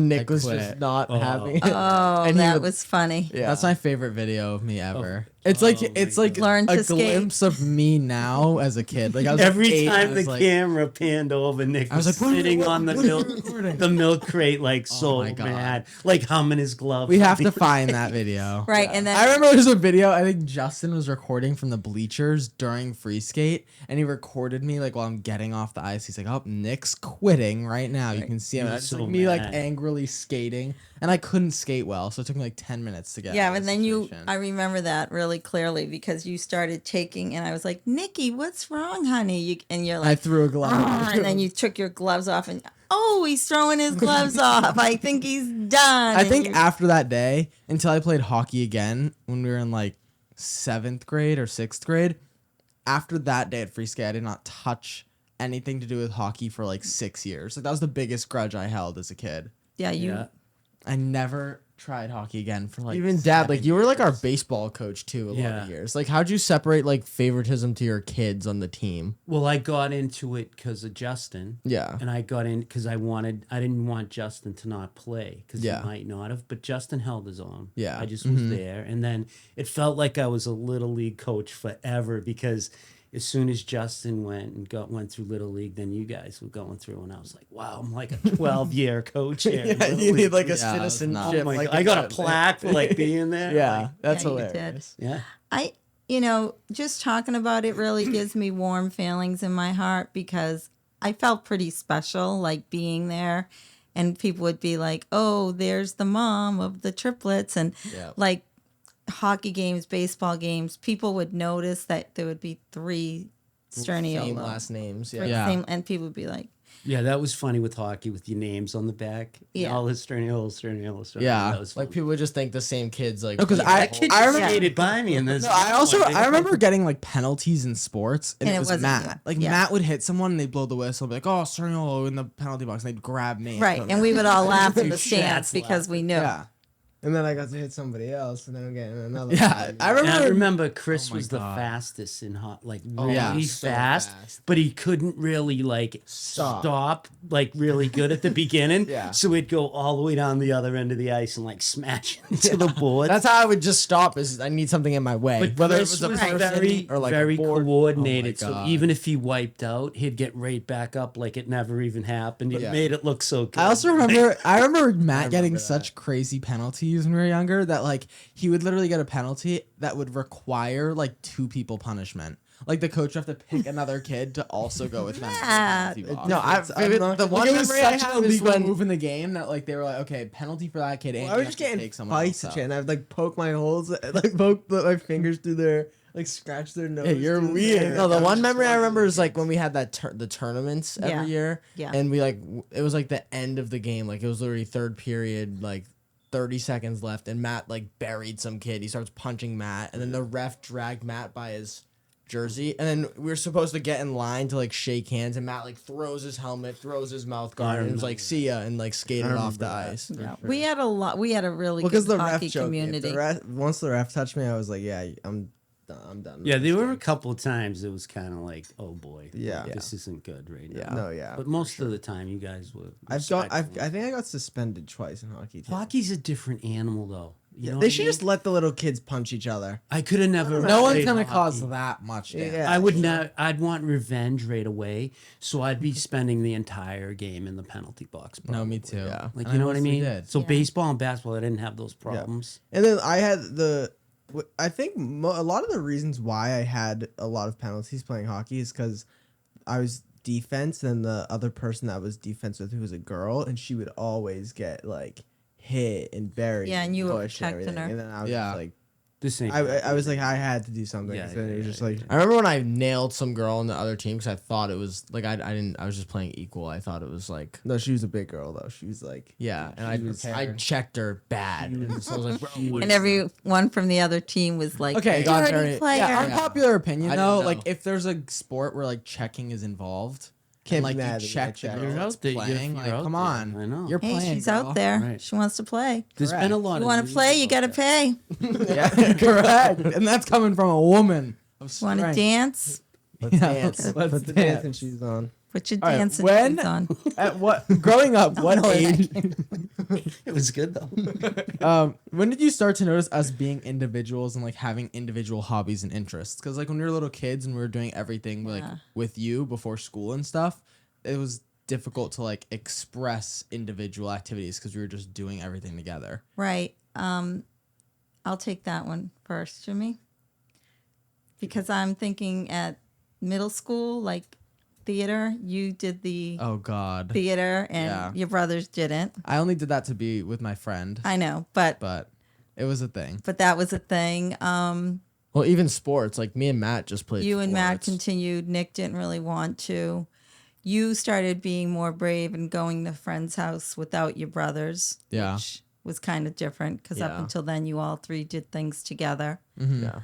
S2: Nick was
S1: quit.
S2: just not
S4: Oh.
S2: having
S3: Oh,
S2: and he
S3: that
S2: would-
S3: was funny.
S2: Yeah.
S1: That's my favorite video of me ever.
S4: Oh.
S1: It's like
S4: Oh my
S1: it's like
S4: God.
S3: Learn
S1: a
S3: to skate.
S1: glimpse of me now as a kid. Like I was
S4: Every
S1: like 8,
S4: time
S1: I
S4: the
S1: was like,
S4: camera panned over, Nick
S1: I was
S4: was
S1: like,
S4: sitting on the milk,
S1: recording?
S4: the milk crate, like so
S1: my God.
S4: mad, like humming his glove.
S1: We have to find that video.
S3: Right, and then
S1: I remember there's a video. I think Justin was recording from the bleachers during free skate, and he recorded me like while I'm getting off the ice. He's like, "Oh, Nick's quitting right now. You can see him."
S4: He
S1: And
S4: was
S1: it's
S4: so
S1: like me like
S4: mad.
S1: angrily skating, and I couldn't skate well, so it took me like 10 minutes to get.
S3: yeah,
S1: out of
S3: and
S1: the
S3: then
S1: situation.
S3: I remember that really clearly because you started taking, and I was like, Nikki, what's wrong, honey? And you're
S1: I
S3: like,
S1: threw a glove.
S3: "Ah," and then you took your gloves off, and oh, he's throwing his gloves off. I think he's done.
S1: I
S3: And
S1: think
S3: you-
S1: after that day, until I played hockey again when we were in like 7th grade or 6th grade, after that day at free skate, I did not touch anything to do with hockey for like 6 years. Like that was the biggest grudge I held as a kid.
S3: yeah, you.
S4: Yeah.
S1: I never tried hockey again for like
S2: Even dad, like
S1: 7
S2: you were like our
S1: years.
S2: baseball coach too a lot
S4: Yeah.
S2: of years. Like how'd you separate like favoritism to your kids on the team?
S4: Well, I got into it because of Justin.
S2: Yeah.
S4: And I got in because I didn't want Justin to not play because
S2: Yeah.
S4: he might not have, but Justin held his own.
S2: Yeah.
S4: I just was there. And then it felt like I was a little league coach forever because as soon as Justin went through Little League, then you guys were going through, and I was like, wow, I'm like a 12-year coach here. in Little
S5: you need
S4: League.
S5: like a
S2: Yeah, that's
S5: citizenship.
S4: Oh my
S5: like
S4: God. I got a plaque for like being there.
S2: Yeah,
S4: Like,
S2: that's
S3: Yeah, you did.
S2: hilarious.
S4: yeah.
S3: Just talking about it really gives me warm feelings in my heart because I felt pretty special, like being there. And people would be like, oh, there's the mom of the triplets. And
S2: Yeah.
S3: like hockey games, baseball games, people would notice that there would be 3 Sturniolo.
S2: Same last names. Yeah.
S3: Right,
S2: Yeah.
S3: and people would be like,
S4: Yeah, that was funny with hockey with your names on the back.
S3: Yeah.
S4: All his Sturniolo.
S2: Yeah.
S4: That was
S2: Like
S4: fun.
S2: people would just think the same kids like
S1: No, 'cause
S2: play
S1: I-
S2: the
S4: That
S2: whole-
S4: kid
S1: I
S4: just
S1: remember-
S4: skated by me, and then
S1: No, I remember getting like penalties in sports, and
S3: And
S1: it
S3: it
S1: was
S3: wasn't
S1: Matt.
S3: you.
S1: Like
S3: Yeah.
S1: Matt would hit someone, and they'd blow the whistle, and be like, "Oh, Sturniolo in the penalty box," and they'd grab me.
S3: right. And we would all laugh in the
S4: Two
S3: stands
S4: shots
S3: because we knew.
S1: yeah,
S5: And then I got to hit somebody else, and then I'm getting another.
S1: yeah.
S5: one.
S1: I
S4: And I
S1: remember.
S4: remember Chris
S1: Oh my
S4: was the
S1: God.
S4: fastest in hot, like
S2: Oh,
S4: really
S1: yeah.
S2: So
S4: fast,
S2: fast.
S4: but he couldn't really like stop like really good at the beginning.
S1: Yeah.
S4: So he'd go all the way down the other end of the ice and like smash into the board.
S2: That's how I would just stop. Is I need something in my way,
S4: But
S2: whether
S4: Chris
S2: it was a person
S4: very,
S2: or like
S4: very
S2: a board.
S4: coordinated.
S2: Oh my
S4: So
S2: God.
S4: even if he wiped out, he'd get right back up like it never even happened. It
S2: Yeah.
S4: made it look so good.
S1: I also remember. I remember Matt getting such crazy penalties when we were younger that like he would literally get a penalty that would require like 2 people punishment. Like the coach would have to pick another kid to also go with Matt.
S3: Matt.
S1: in the penalty box.
S2: No, the one
S1: Like, it was
S2: memory I
S1: such
S2: have
S1: an
S2: is
S1: illegal
S2: when
S1: move in the game that like they were like, okay, penalty for that kid. And
S5: I
S1: you
S5: was
S1: have
S5: just
S1: to
S5: getting
S1: take someone
S5: fights
S1: else
S5: and shit,
S1: out.
S5: and I'd like poke my holes, like poke my fingers through their, like scratch their nose.
S1: Yeah, you're
S5: through
S1: weird.
S5: there.
S2: No, the
S5: I was
S2: one
S5: just
S2: memory I
S5: fucking
S2: remember is
S5: kids.
S2: like when we had that the tournaments every
S3: Yeah.
S2: year.
S3: Yeah.
S2: And we like it was like the end of the game. Like it was literally third period, like 30 seconds left, and Matt like buried some kid. He starts punching Matt, and then the ref dragged Matt by his jersey, and then we were supposed to get in line to like shake hands, and Matt like throws his helmet, throws his mouth guard, and was like, "See ya," and like skated off the ice.
S3: Yeah. We had a lot. We had a really
S5: Well, because
S3: good
S5: the ref
S3: hockey
S5: choked me. If
S3: community.
S5: the ref, once the ref touched me, I was like, yeah, I'm done.
S4: Yeah, there were a couple of times it was kind of like, oh boy,
S5: Yeah.
S4: this isn't good right now.
S2: Yeah.
S5: No, yeah.
S4: But most of the time, you guys were.
S5: I
S4: respectful.
S5: think I got suspended twice in hockey. Too.
S4: Hockey's a different animal, though. You know
S5: They
S4: what
S5: should
S4: I mean?
S5: just let the little kids punch each other.
S4: I could have never.
S1: No one's
S4: played
S1: gonna
S4: hockey.
S1: cause that much damage.
S5: Yeah.
S4: I would not. I'd want revenge right away, so I'd be spending the entire game in the penalty box.
S1: No, me
S4: probably.
S1: too.
S2: Yeah.
S4: Like
S1: And
S4: you know what I
S1: mostly
S4: mean?
S1: did.
S4: So
S3: Yeah.
S4: baseball and basketball, I didn't have those problems.
S5: And then I had I think a lot of the reasons why I had a lot of penalties playing hockey is because I was defense, and the other person that was defense with who was a girl, and she would always get like hit and buried.
S3: Yeah, and you were
S5: pushed and
S3: protecting
S5: everything.
S3: her.
S5: And then I was
S1: Yeah.
S5: just like,
S4: The same.
S5: I was like, I had to do something.
S4: Yeah,
S5: So then it was
S4: yeah,
S5: just
S4: yeah,
S5: like,
S2: I remember when I nailed some girl on the other team because I thought it was like I didn't. I was just playing equal. I thought it was like.
S5: no, she was a big girl though. She was like,
S2: Yeah, and I
S5: prepared.
S2: checked her bad, and so I was like, bro,
S3: And everyone from the other team was like,
S1: Okay,
S3: dirty
S2: very-
S3: player.
S1: Yeah, unpopular opinion
S2: I didn't
S1: though,
S2: know.
S1: like if there's a sport where like checking is involved,
S5: Can't
S1: and,
S5: be
S1: like
S5: mad
S1: you
S5: at
S1: check
S5: that
S1: the
S5: check.
S1: girl
S4: You're
S1: that's
S4: out there,
S1: playing,
S4: you're
S1: like
S4: out
S1: come
S4: there.
S1: on,
S4: I know.
S1: you're
S3: Hey,
S1: playing.
S3: she's
S1: girl.
S3: out there.
S4: Right.
S3: She wants to play.
S4: There's been a lot.
S3: You
S4: of
S3: want to
S4: news
S3: play? You got
S4: about
S3: to
S4: that.
S3: pay.
S1: Yeah, correct, and that's coming from a woman. Of
S3: Want to
S1: strength.
S3: dance?
S5: let's
S1: Yeah,
S5: dance.
S1: let's
S5: Put the
S1: dance.
S5: dancing shoes on.
S3: Put your
S1: All right,
S3: dancing
S1: when-
S3: shoes on.
S1: At what growing up, what age?
S4: It was good though.
S1: When did you start to notice us being individuals and like having individual hobbies and interests? Because like when we were little kids and we were doing everything like
S3: Yeah.
S1: with you before school and stuff, it was difficult to like express individual activities because we were just doing everything together.
S3: Right. I'll take that one first, Jimmy. Because I'm thinking at middle school, like theater, you did the
S1: Oh God,
S3: theater and
S1: Yeah.
S3: your brothers didn't.
S1: I only did that to be with my friend,
S3: I know, but
S1: it was a thing.
S3: that was a thing.
S2: well, even sports. Like me and Matt just played.
S3: You and Matt
S2: sports.
S3: continued. Nick didn't really want to. You started being more brave and going to friend's house without your brothers.
S1: Yeah.
S3: Which was kind of different because up
S2: Yeah.
S3: until then you all three did things together.
S2: Yeah.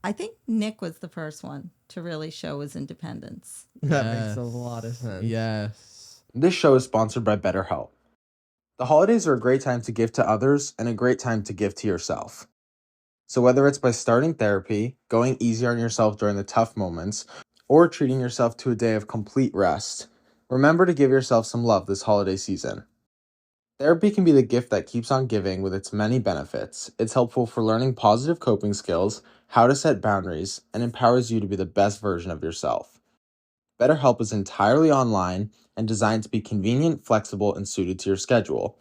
S3: I think Nick was the first one to really show his independence.
S5: That
S1: Yes.
S5: makes a lot of sense.
S1: Yes. This show is sponsored by BetterHelp. The holidays are a great time to give to others and a great time to give to yourself. So whether it's by starting therapy, going easy on yourself during the tough moments, or treating yourself to a day of complete rest, remember to give yourself some love this holiday season. Therapy can be the gift that keeps on giving with its many benefits. It's helpful for learning positive coping skills, how to set boundaries, and empowers you to be the best version of yourself. BetterHelp is entirely online and designed to be convenient, flexible, and suited to your schedule.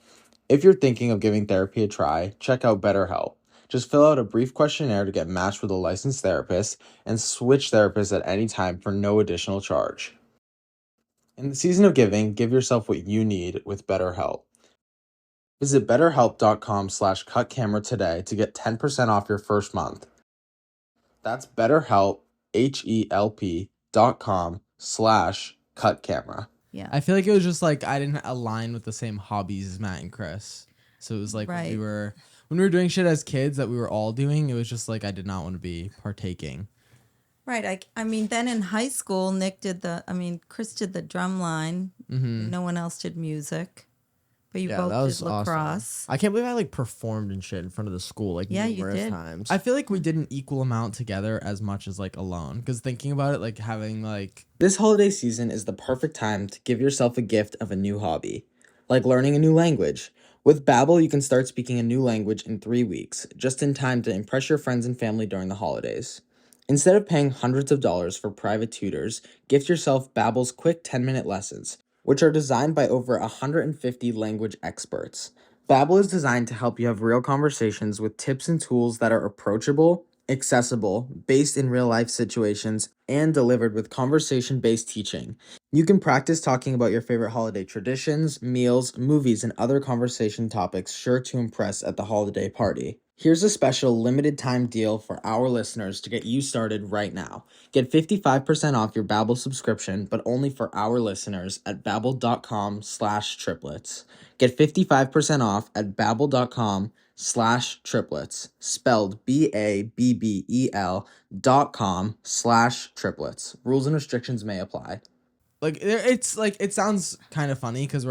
S1: If you're thinking of giving therapy a try, check out BetterHelp. Just fill out a brief questionnaire to get matched with a licensed therapist and switch therapists at any time for no additional charge. In the season of giving, give yourself what you need with BetterHelp. Visit betterhelp.com/cutcamera today to get 10% off your first month. That's BetterHelp, HELP.com/cutcamera.
S3: Yeah.
S2: I feel like it was just like I didn't align with the same hobbies as Matt and Chris. So it was like
S3: Right.
S2: when we were doing shit as kids that we were all doing, it was just like I did not want to be partaking.
S3: Right. I mean, then in high school, Chris did the drum line.
S2: Mm-hmm.
S3: No one else did music. But you
S5: Yeah,
S3: both
S5: that was
S3: did lacrosse.
S5: awesome. I can't believe I like performed and shit in front of the school like
S3: Yeah, you
S5: numerous
S3: did.
S5: times.
S2: I feel like we did an equal amount together as much as like alone. Because thinking about it, like having like
S1: This holiday season is the perfect time to give yourself a gift of a new hobby, like learning a new language. With Babbel, you can start speaking a new language in 3 weeks, just in time to impress your friends and family during the holidays. Instead of paying hundreds of dollars for private tutors, gift yourself Babbel's quick 10-minute lessons, which are designed by over 150 language experts. Babbel is designed to help you have real conversations with tips and tools that are approachable, accessible, based in real-life situations, and delivered with conversation-based teaching. You can practice talking about your favorite holiday traditions, meals, movies, and other conversation topics sure to impress at the holiday party. Here's a special limited time deal for our listeners to get you started right now. Get 55% off your Babbel subscription, but only for our listeners at babbel.com/triplets. Get 55% off at babbel.com/triplets, spelled BABBEL.com/triplets. Rules and restrictions may apply.
S2: like it's like it sounds kind of funny because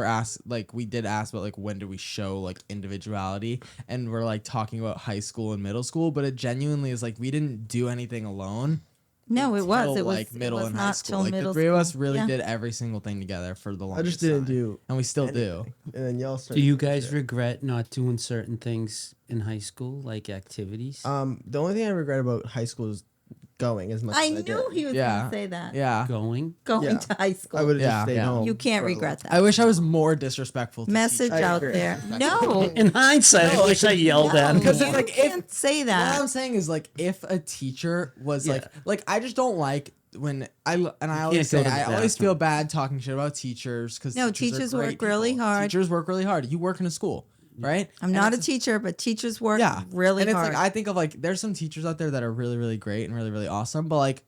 S2: we did ask about like when do we show like individuality, and we're like talking about high school and middle school, but it genuinely is like we didn't do anything alone.
S3: No, it was.
S2: Till,
S3: It was
S2: like middle
S3: it was
S2: and high
S3: not
S2: school.
S3: till
S2: Like
S3: middle
S2: the three of us
S3: school.
S2: really
S3: Yeah.
S2: did every single thing together for the
S5: I
S2: longest
S5: just didn't
S2: time.
S5: do
S2: and we still
S5: anything.
S2: do.
S5: And then y'all started.
S4: Do you guys
S5: shit.
S4: regret not doing certain things in high school, like activities?
S5: The only thing I regret about high school is going as much
S3: I
S5: as I
S3: knew
S5: did.
S3: he was
S2: Yeah.
S3: going to say that.
S2: Yeah.
S4: Going?
S3: Going
S5: Yeah.
S3: to high school.
S5: I would have
S2: Yeah,
S5: just stayed
S2: yeah.
S5: home.
S3: You can't
S5: for a
S3: regret that.
S2: I wish I was more disrespectful to
S3: Message
S2: teachers.
S5: I
S3: out
S5: agree.
S3: there. No.
S4: In hindsight, I wish I yelled at him.
S2: Because
S3: you
S2: it's like
S3: can't say
S2: What
S3: that.
S2: I'm saying is like if a teacher was
S4: Yeah.
S2: like I just don't like when I always
S4: can't go
S2: say
S4: to the
S2: I always
S4: bathroom.
S2: feel bad talking shit about teachers because
S3: No, teachers work really hard.
S2: Teachers work really hard. You work in a school, right?
S3: I'm
S2: And
S3: not a
S2: it's-
S3: teacher, but teachers work
S2: yeah,
S3: really
S2: and it's
S3: hard.
S2: like I think of like there's some teachers out there that are really really great and really really awesome, but like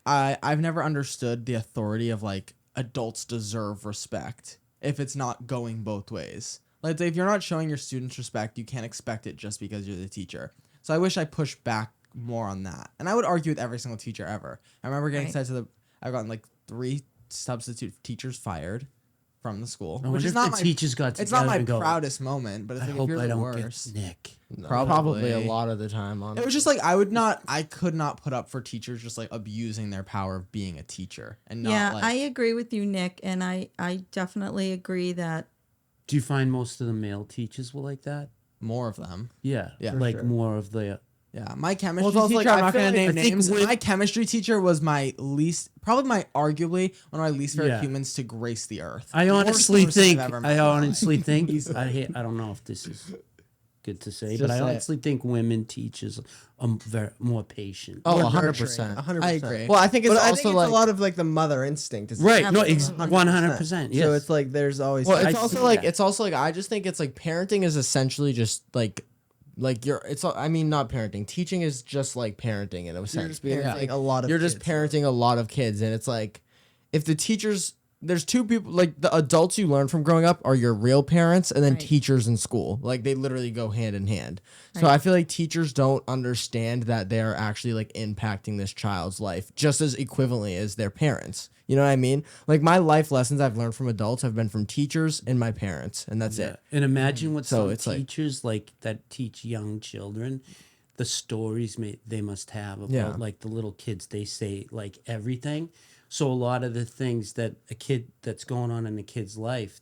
S2: I've never understood the authority of like adults deserve respect if it's not going both ways. Like if you're not showing your students respect, you can't expect it just because you're the teacher. So I wish I pushed back more on that. And I would argue with every single teacher ever. I remember getting
S3: Right.
S2: sent to I've gotten like 3 substitute teachers fired from the school,
S4: I
S2: which
S4: wonder
S2: is
S4: if
S2: not
S4: the
S2: my
S4: teachers got
S2: it's not
S4: together
S2: my
S4: and go,
S2: proudest moment, but it's
S4: I
S2: like if
S4: hope
S2: you're
S4: I
S2: the
S4: don't
S2: worst.
S4: get Nick.
S5: Probably a
S2: Probably.
S5: lot of the time. Honestly.
S2: It was just like I could not put up for teachers just like abusing their power of being a teacher and not
S3: yeah,
S2: like
S3: I agree with you, Nick, and I definitely agree that
S4: Do you find most of the male teachers were like that?
S2: more of them.
S4: Yeah.
S2: Yeah.
S4: Like
S5: sure.
S4: more of the...
S2: Yeah, my chemistry
S5: it's also,
S2: teacher,
S5: like,
S2: I'm
S5: I
S2: not
S5: feel
S2: going to
S5: like-
S2: name
S4: I think
S2: names.
S4: with-
S2: My chemistry teacher was my least, probably my arguably one of my least favorite
S4: Yeah.
S2: humans to grace the earth.
S4: I
S2: The worst
S4: honestly
S2: person I've
S4: think...
S2: ever met
S4: I
S2: in my life.
S4: honestly think... I don't know if this is good to say,
S5: Just
S4: but I
S5: say it.
S4: honestly think women teachers are very, more patient.
S5: Oh,
S2: More
S5: 100%.
S2: 100%. I agree.
S5: Well, I think it's
S3: But I
S5: also
S3: think it's
S5: like
S3: a
S5: a lot of like the mother instinct. Is
S4: Right. No,
S3: Absolutely.
S4: 100%. Yes.
S5: So it's like there's always.
S2: Well,
S4: I
S2: it's
S4: see
S2: also
S4: that.
S2: like I just think it's like parenting is essentially just like you're I mean not parenting. Teaching is just like parenting in a sense.
S5: just
S2: because,
S5: parenting
S2: like,
S5: a lot of
S2: you're just
S5: kids.
S2: parenting a lot of kids, and it's like if the teachers there's two people, like the adults you learn from growing up are your real parents and then
S3: Right.
S2: teachers in school. Like they literally go hand in hand. So
S3: Right.
S2: I feel like teachers don't understand that they're actually like impacting this child's life just as equivalently as their parents. You know what I mean? Like my life lessons I've learned from adults have been from teachers and my parents, and that's it.
S4: And imagine what
S2: So
S4: some
S2: it's like-
S4: teachers like that teach young children, the stories they must have about
S2: Yeah.
S4: like the little kids. They say like everything. So a lot of the things that a kid that's going on in a kid's life,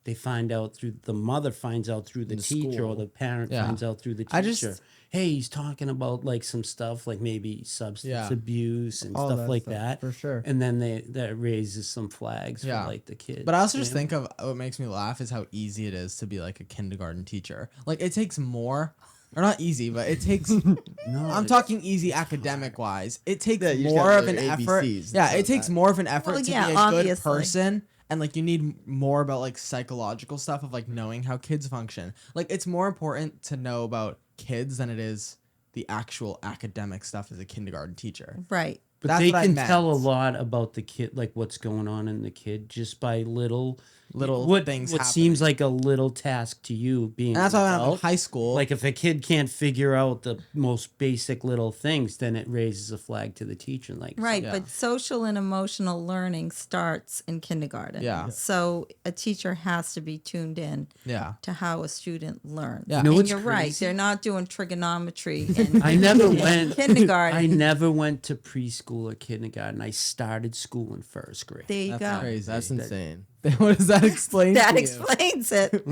S4: they find out through the mother finds out through the teacher, or
S2: school.
S4: the parent
S2: Yeah.
S4: finds out through the
S5: I
S4: teacher.
S5: just-
S4: Hey, he's talking about like some stuff like maybe substance
S2: Yeah.
S4: abuse and
S5: All
S4: stuff
S5: that
S4: like
S5: stuff,
S4: that.
S5: for sure.
S4: And then that raises some flags
S2: Yeah.
S4: for like the kids.
S2: But I also just
S4: you know?
S2: think of what makes me laugh is how easy it is to be like a kindergarten teacher. Like it takes more, or not easy, but it takes.
S4: no,
S2: I'm talking easy academic wise. It takes
S5: Yeah, you just
S2: more
S5: gotta
S2: of
S5: know
S2: an
S5: your
S2: effort.
S5: ABCs.
S2: Yeah,
S5: It's
S2: it
S5: not
S2: takes
S5: that-
S2: more of an effort
S3: Well,
S2: to
S3: yeah,
S2: be a
S3: obviously.
S2: good person. And like you need more about like psychological stuff of like knowing how kids function. Like it's more important to know about kids than it is the actual academic stuff as a kindergarten teacher.
S3: Right.
S4: But
S2: That's
S4: they
S2: what I
S4: can
S2: meant.
S4: tell a lot about the kid, like what's going on in the kid, just by little
S2: What things
S4: What seems
S2: happening.
S4: like a little task to you being
S2: And that's
S4: an
S2: why when I'm in
S4: adult.
S2: high school.
S4: Like if a kid can't figure out the most basic little things, then it raises a flag to the teacher. Like
S3: Right,
S2: Yeah.
S3: but social and emotional learning starts in kindergarten.
S2: Yeah.
S3: So a teacher has to be tuned in
S2: yeah.
S3: to how a student learns.
S2: Yeah.
S4: You know
S3: And
S4: what's
S3: you're right.
S4: crazy?
S3: They're not doing trigonometry in
S4: I never went
S3: kindergarten.
S4: I never went to preschool or kindergarten. I started school in first grade.
S3: there you
S2: That's
S3: go.
S2: crazy. That's insane. What does that explain
S3: That
S2: to you?
S3: explains it.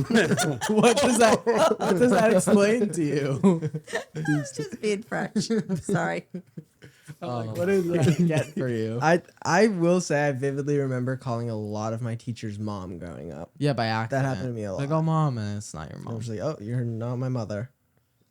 S2: What does that explain to you?
S3: Just being fresh. Sorry.
S2: What does that get for you?
S5: I will say I vividly remember calling a lot of my teacher's mom growing up.
S2: Yeah, by accident.
S5: happened to me a lot.
S2: Like, oh, mom, and it's not your
S5: I
S2: mom.
S5: was like, oh, you're not my mother.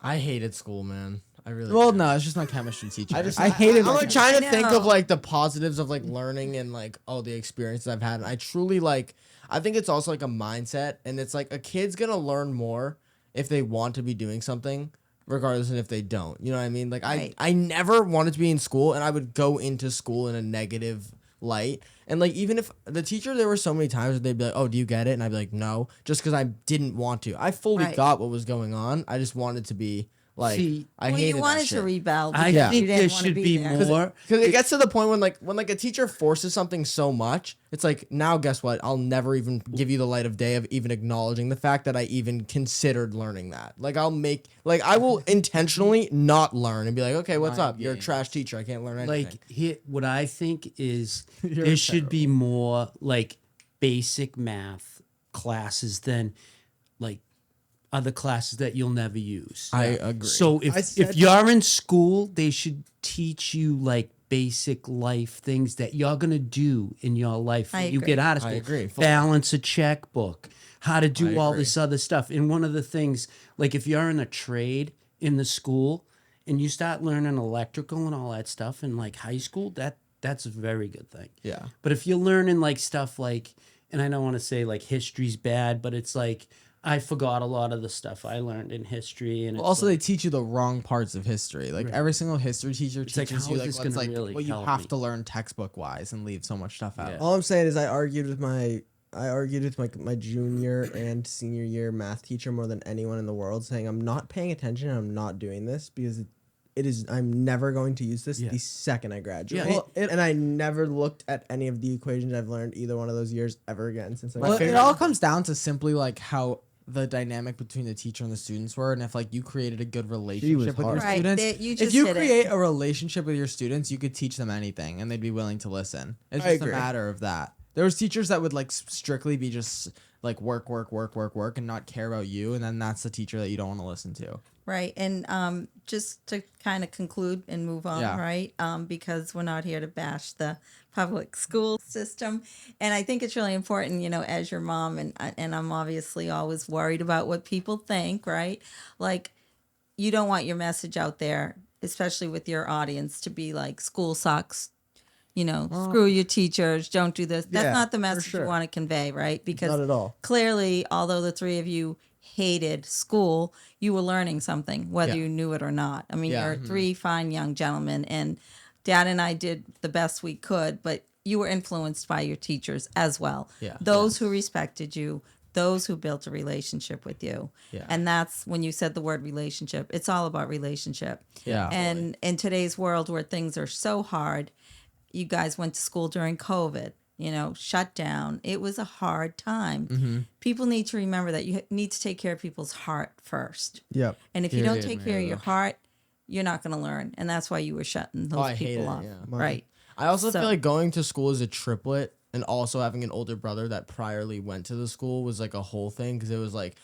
S2: I hated school, man. I really.
S5: Well,
S2: did.
S5: no,
S2: it's just my chemistry teacher.
S5: I hated
S2: I'm
S5: my
S2: like trying to
S3: I
S2: think
S3: know.
S2: of like the positives of like learning and like the experiences I've had. And I truly like. I think it's also like a mindset, and it's like a kid's gonna learn more if they want to be doing something, regardless of if they don't. You know what I mean? Like
S3: Right.
S2: I never wanted to be in school, and I would go into school in a negative light. And like even if the teacher, there were so many times where they'd be like, "Oh, do you get it?" And I'd be like, "No," just because I didn't want to. I fully
S3: Right.
S2: got what was going on. I just wanted to be like.
S4: See,
S2: I
S3: Well,
S2: hated
S3: you
S2: that
S3: wanted
S2: shit.
S3: to rebel.
S4: I
S3: because you
S4: think
S3: didn't
S4: there
S3: wanna
S4: should be
S3: there.
S4: more.
S2: Because it gets to the point when a teacher forces something so much, it's like, now guess what? I'll never even give you the light of day of even acknowledging the fact that I even considered learning that. Like I will intentionally not learn and be like, okay, what's
S5: Mind
S2: up? You're a
S5: games.
S2: trash teacher. I can't learn anything.
S4: Like what I think is
S2: You're
S4: there should be more like basic math classes than like other classes that you'll never use.
S2: I agree.
S4: So
S5: I
S4: if
S5: said-
S4: you're in school, they should teach you like basic life things that you're gonna do in your life
S3: I
S4: when you
S3: agree.
S4: get out of
S2: I
S4: school.
S2: agree, fully.
S4: Balance a checkbook, how to
S2: I
S4: do all
S2: agree.
S4: this other stuff. And one of the things, like if you're in a trade in the school and you start learning electrical and all that stuff in like high school, that's a very good thing.
S2: yeah.
S4: But if you're learning like stuff like, and I don't want to say like history's bad, but it's like I forgot a lot of the stuff I learned in history. And it's
S2: Also,
S4: like,
S2: they teach you the wrong parts of history. Like every single history teacher
S4: like,
S2: teaches
S4: how
S2: you
S4: is
S2: like
S4: this
S2: what's
S4: gonna
S2: like
S4: really
S2: what you
S4: help
S2: have
S4: me?
S2: to learn textbook wise and leave so much stuff out.
S4: Yeah.
S5: All I'm saying is I argued with my junior and senior year math teacher more than anyone in the world, saying I'm not paying attention and I'm not doing this because it is I'm never going to use this
S4: Yeah.
S5: the second I graduate.
S4: Yeah.
S5: Well, and I never looked at any of the equations I've learned either one of those years ever again since I
S2: Well, it
S5: graduated.
S2: all comes down to simply like how the dynamic between the teacher and the students were, and if like you created a good relationship with your
S5: hard.
S3: Right,
S2: students.
S3: you
S2: If
S3: just
S2: you
S3: hit it.
S2: create a relationship with your students, you could teach them anything, and they'd be willing to listen. It's
S5: I
S2: just a
S5: agree.
S2: matter of that. There was teachers that would like strictly be just like work, and not care about you, and then that's the teacher that you don't want to listen to.
S3: Right. And just to kind of conclude and move on,
S2: Yeah.
S3: right? Because we're not here to bash the public school system. And I think it's really important, as your mom, and I'm obviously always worried about what people think, right? Like, you don't want your message out there, especially with your audience, to be like, school sucks. Screw your teachers, don't do this. That's
S5: Yeah,
S3: not the
S5: for
S3: message
S5: sure.
S3: you want to convey, right? Because
S5: Not at all.
S3: clearly, although the three of you hated school, you were learning something, whether
S2: Yeah.
S3: you knew it or not. I mean,
S2: Yeah.
S3: you're three fine young gentlemen, and Dad and I did the best we could, but you were influenced by your teachers as well.
S2: Yeah.
S3: Those who respected you, those who built a relationship with you.
S2: Yeah.
S3: And that's when you said the word relationship. It's all about relationship.
S2: Yeah.
S3: And in today's world where things are so hard, you guys went to school during COVID, shut down. It was a hard time. People need to remember that you need to take care of people's heart first.
S5: Yep.
S3: And if you don't
S2: Period,
S3: take care of your
S2: Mary.
S3: heart, you're not going to learn. And that's why you were shutting those
S2: I hate
S3: people
S2: it,
S3: off.
S2: yeah.
S3: Right.
S2: I also
S3: So-
S2: feel like going to school as a triplet and also having an older brother that priorly went to the school was like a whole thing because it was like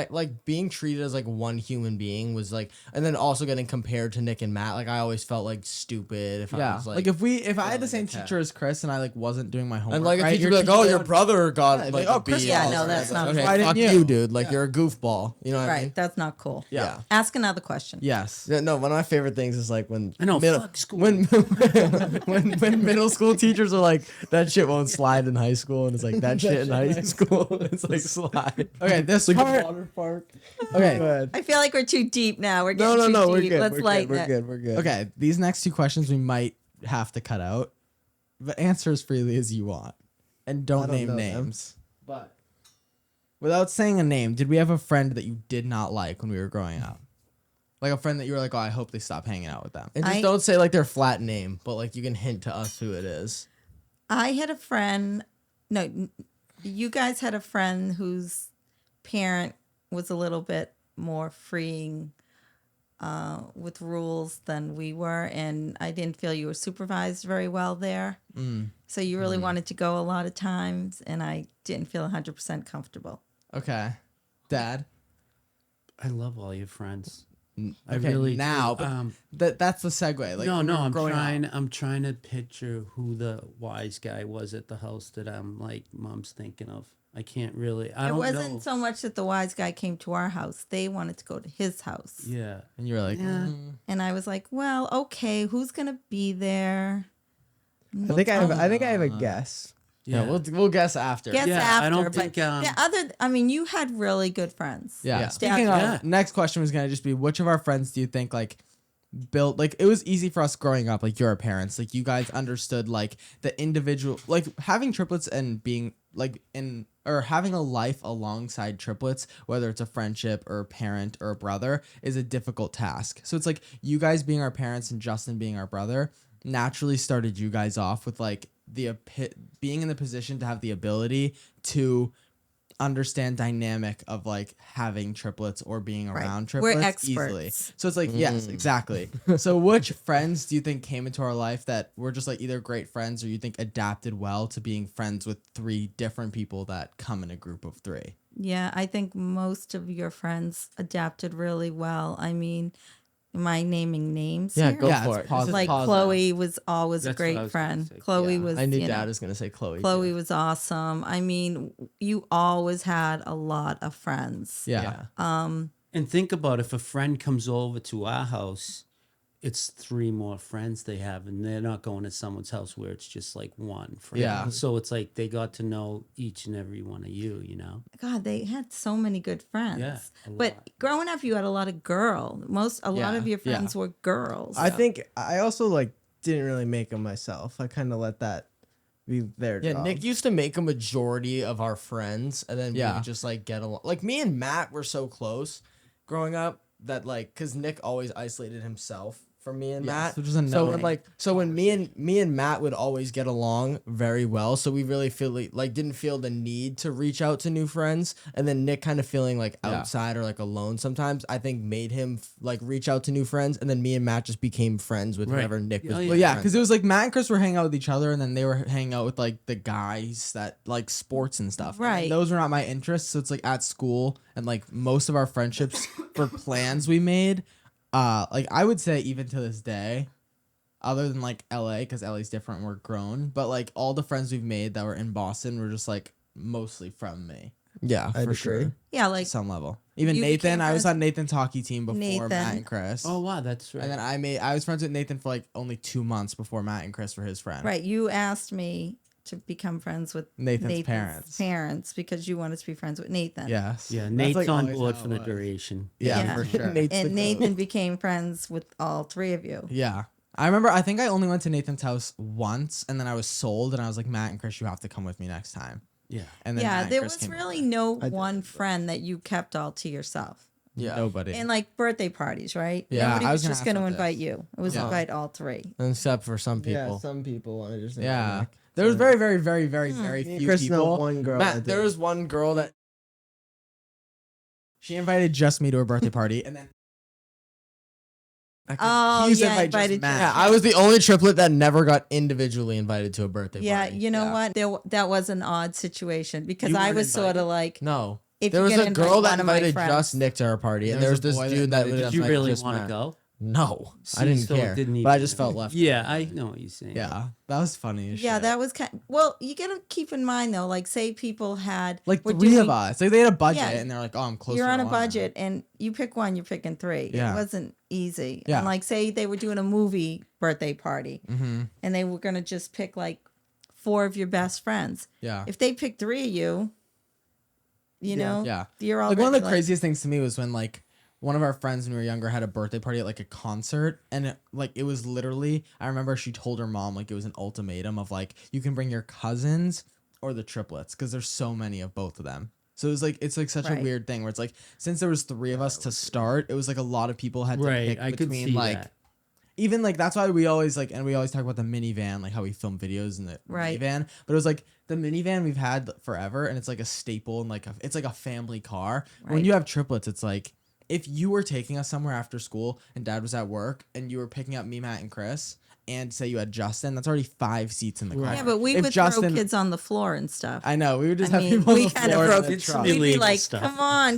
S2: like being treated as like one human being was like, and then also getting compared to Nick and Matt. Like I always felt like stupid if I
S1: Yeah,
S2: was
S1: like if I had the same
S2: attacked.
S1: teacher as Chris and I like wasn't doing my homework,
S2: and like a
S1: right?
S2: teacher be like, oh, your brother got
S1: Yeah,
S2: like
S1: like,
S2: a
S1: oh, Chris
S2: B.
S3: Yeah,
S2: all
S3: no,
S2: right.
S3: that's not
S2: okay.
S1: Why
S2: Fuck
S1: didn't
S2: you,
S1: you?
S2: dude. Like you're a goofball. You know what I
S3: Right.
S2: mean?
S3: That's not cool.
S2: Yeah.
S3: Ask another question.
S1: Yes.
S2: Yeah, no, one of my favorite things is like when
S4: I know,
S2: middle,
S4: fuck school.
S2: when middle school teachers are like that shit won't slide in high school and it's like that shit in high school it's like slide.
S1: Okay, this
S5: Like
S1: part.
S5: a water park.
S1: Okay.
S5: Go ahead.
S3: I feel like we're too deep now. We're
S5: No,
S3: getting
S5: no,
S3: too
S5: no. We're
S3: deep.
S5: good.
S3: Let's
S5: We're good.
S3: lighten
S5: We're
S3: it.
S5: good. We're good.
S1: Okay, these next two questions we might have to cut out, but answer as freely as you want, and
S5: I
S1: don't
S5: don't
S1: name
S5: know them.
S1: names. But without saying a name, did we have a friend that you did not like when we were growing up? Like a friend that you were like, oh, I hope they stop hanging out with them.
S2: And just
S3: I-
S2: don't say like their flat name, but like you can hint to us who it is.
S3: I had a friend. No, you guys had a friend whose parent was a little bit more freeing with rules than we were, and I didn't feel you were supervised very well there. So you really wanted to go a lot of times, and I didn't feel 100% comfortable.
S1: Okay, Dad.
S4: I love all your friends. I
S1: Okay,
S4: really
S1: now,
S4: do.
S1: but that's the segue. Like
S4: no,
S1: when we were
S4: I'm
S1: growing up.
S4: I'm trying to picture who the wise guy was at the house that I'm like mom's thinking of. I can't really. I
S3: It
S4: don't
S3: wasn't
S4: know.
S3: so much that the wise guy came to our house. They wanted to go to his house.
S4: Yeah.
S1: And you were like,
S4: Yeah.
S3: And I was like, well, okay, who's going to be there?
S5: I think I have a guess.
S2: Yeah, we'll guess after.
S3: Guess
S4: Yeah,
S3: after.
S4: I don't
S3: but
S4: think,
S3: you had really good friends.
S1: yeah.
S2: Yeah.
S1: Speaking
S3: Yeah.
S1: of, next question was gonna just be, which of our friends do you think like built like it was easy for us growing up, like your parents, like you guys understood like the individual, like having triplets and being like in or having a life alongside triplets, whether it's a friendship or a parent or a brother, is a difficult task. So it's like you guys being our parents and Justin being our brother naturally started you guys off with like being in the position to have the ability to understand dynamic of like having triplets or being
S3: Right.
S1: around
S3: We're
S1: triplets
S3: experts.
S1: easily. So it's like, yes, exactly. So which friends do you think came into our life that were just like either great friends or you think adapted well to being friends with three different people that come in a group of three?
S3: Yeah, I think most of your friends adapted really well. I mean, am I naming names
S2: Yeah,
S3: here?
S2: go
S1: Yeah,
S2: for
S1: it's
S2: it.
S1: positive.
S3: Like
S2: Pause
S3: Chloe was always
S4: That's
S3: a
S4: what I
S3: great
S4: was gonna
S3: friend.
S4: say.
S3: Chloe
S1: Yeah.
S3: was,
S2: I knew
S3: you
S2: Dad
S3: know,
S2: was gonna say Chloe.
S3: Chloe
S2: too.
S3: was awesome. I mean, you always had a lot of friends.
S1: Yeah.
S4: And think about if a friend comes over to our house, it's three more friends they have, and they're not going to someone's house where it's just like one friend.
S1: Yeah.
S4: So it's like they got to know each and every one of you, you know?
S3: God, they had so many good friends.
S4: Yeah, a
S3: But
S4: lot.
S3: growing up, you had a lot of a lot
S1: Yeah,
S3: of your
S1: yeah.
S3: friends were girls.
S5: I think I also like didn't really make them myself. I kind of let that be their
S2: Yeah,
S5: job.
S2: Nick used to make a majority of our friends, and then we
S1: Yeah.
S2: would just like get along. Like me and Matt were so close growing up that like, cause Nick always isolated himself from me and
S1: Yes,
S2: Matt.
S1: which is
S2: So
S1: annoying.
S2: when me and Matt would always get along very well, so we really didn't feel the need to reach out to new friends, and then Nick kind of feeling like
S1: Yeah.
S2: outside or like alone sometimes, I think made him like reach out to new friends, and then me and Matt just became friends with
S4: Right.
S2: whoever Nick was.
S4: Oh,
S2: being
S1: Well, yeah,
S2: friends
S1: because it was like Matt and Chris were hanging out with each other, and then they were hanging out with like the guys that like sports and stuff. And then
S3: Right.
S1: those were not my interests. So it's like at school and like most of our friendships for plans we made, like I would say even to this day, other than like LA, because LA's different, we're grown. But like all the friends we've made that were in Boston were just like mostly from me.
S2: Yeah,
S5: I'd
S2: for sure.
S5: agree.
S3: yeah,
S1: To
S3: like
S1: some level. Even
S3: You
S1: Nathan,
S3: became
S1: I was
S3: friends-
S1: on Nathan's hockey team before
S3: Nathan.
S1: Matt and Chris.
S4: Oh, wow, that's right.
S1: And then I was friends with Nathan for like only 2 months before Matt and Chris were his friend.
S3: right. You asked me to become friends with
S1: Nathan's parents.
S3: parents because you wanted to be friends with Nathan.
S1: Yes.
S4: yeah,
S1: That's,
S4: Nate's
S1: like,
S4: on
S1: always
S4: board
S1: how
S4: for
S1: it
S4: the
S1: was.
S4: duration.
S1: Yeah,
S3: Yeah.
S1: for sure.
S2: Nate's the
S3: And
S2: goat.
S3: Nathan became friends with all three of you.
S1: Yeah. I remember, I think I only went to Nathan's house once, and then I was sold, and I was like, Matt and Chris, you have to come with me next time.
S4: Yeah.
S1: And then Matt
S3: Yeah,
S1: and
S3: there
S1: Chris
S3: was
S1: came
S3: really
S1: over.
S3: no
S5: I did.
S3: one friend that you kept all to yourself.
S1: Yeah.
S2: Nobody.
S3: And like birthday parties, right?
S1: Yeah,
S3: Nobody
S1: I
S3: was
S1: was gonna
S3: just
S1: ask
S3: going to
S1: about
S3: invite
S1: this.
S3: you. It was
S1: Yeah.
S3: invite all three.
S2: Except for some
S5: Yeah,
S2: people.
S5: some people want to just.
S1: Yeah. There was very, very, very, very, very
S5: Me and
S1: few
S5: Chris know
S1: people.
S5: one girl.
S2: Matt,
S5: that
S2: there
S5: did.
S2: was one girl that
S1: She invited just me to her birthday party, and then
S3: Oh,
S1: he used to
S3: yeah,
S1: invite just
S3: invited
S1: Matt.
S2: yeah, I was the only triplet that never got individually invited to a birthday
S3: Yeah,
S2: party.
S3: you know
S1: Yeah.
S3: what? That was an odd situation because
S1: You
S3: I
S1: weren't
S3: was sort
S1: invited?
S3: of like,
S2: No.
S3: if
S2: There
S3: you're
S2: was
S3: gonna
S2: a
S3: invite
S2: girl that
S3: one of my
S2: invited
S3: friends-
S2: just Nick to her party, and
S1: There
S2: there
S1: was
S2: was
S1: a
S2: this
S1: boy that
S2: dude that
S1: invited
S2: would
S1: just
S4: Did you
S2: invite
S4: really
S2: just
S4: want to
S2: Matt.
S4: go?
S2: No,
S4: See,
S2: I didn't
S4: so it
S2: care.
S4: didn't
S2: But I
S4: even-
S2: just felt left.
S4: Yeah, I know what you're saying.
S1: Yeah, that was funny as
S3: yeah,
S1: shit.
S3: that was kind. Well, you gotta keep in mind though, like say people had
S1: like
S3: were
S1: three of
S3: doing-
S1: us. Like they had a budget,
S3: Yeah.
S1: and they're like, "Oh, I'm close."
S3: You're
S1: to
S3: on a
S1: one now."
S3: budget, and you pick one, you're picking three.
S1: Yeah.
S3: It wasn't easy.
S1: Yeah.
S3: And like say they were doing a movie birthday party,
S1: Mm-hmm.
S3: and they were gonna just pick like 4 of your best friends.
S1: Yeah.
S3: If they picked 3 of you, you know,
S1: Yeah.
S3: you're all
S1: Like one of the craziest things to me was when like one of our friends when we were younger had a birthday party at like a concert, and it was literally, I remember she told her mom like it was an ultimatum of like, you can bring your cousins or the triplets because there's so many of both of them. So it's like such a
S3: Right.
S1: weird thing where it's like, since there was 3 of us to start, it was like a lot of people had to
S4: Right,
S1: pick
S4: I could
S1: between
S4: see
S1: like
S4: that.
S1: even like that's why we always like, and we always talk about the minivan, like how we film videos in the
S3: Right.
S1: minivan. But it was like the minivan we've had forever, and it's like a staple and like it's like a family car. When
S3: Right.
S1: you have triplets, it's like if you were taking us somewhere after school and Dad was at work, and you were picking up me, Matt, and Chris, and say you had Justin, that's already 5 seats in the car.
S4: Right.
S3: Yeah, but we
S1: If
S3: would throw kids on the floor and stuff.
S1: I know we would just
S3: I
S1: have
S3: mean,
S1: people on
S3: we
S1: the
S3: kind of
S1: floor in
S3: broke.
S1: the
S4: It's
S1: truck.
S3: We'd be
S4: illegal
S3: like,
S4: stuff.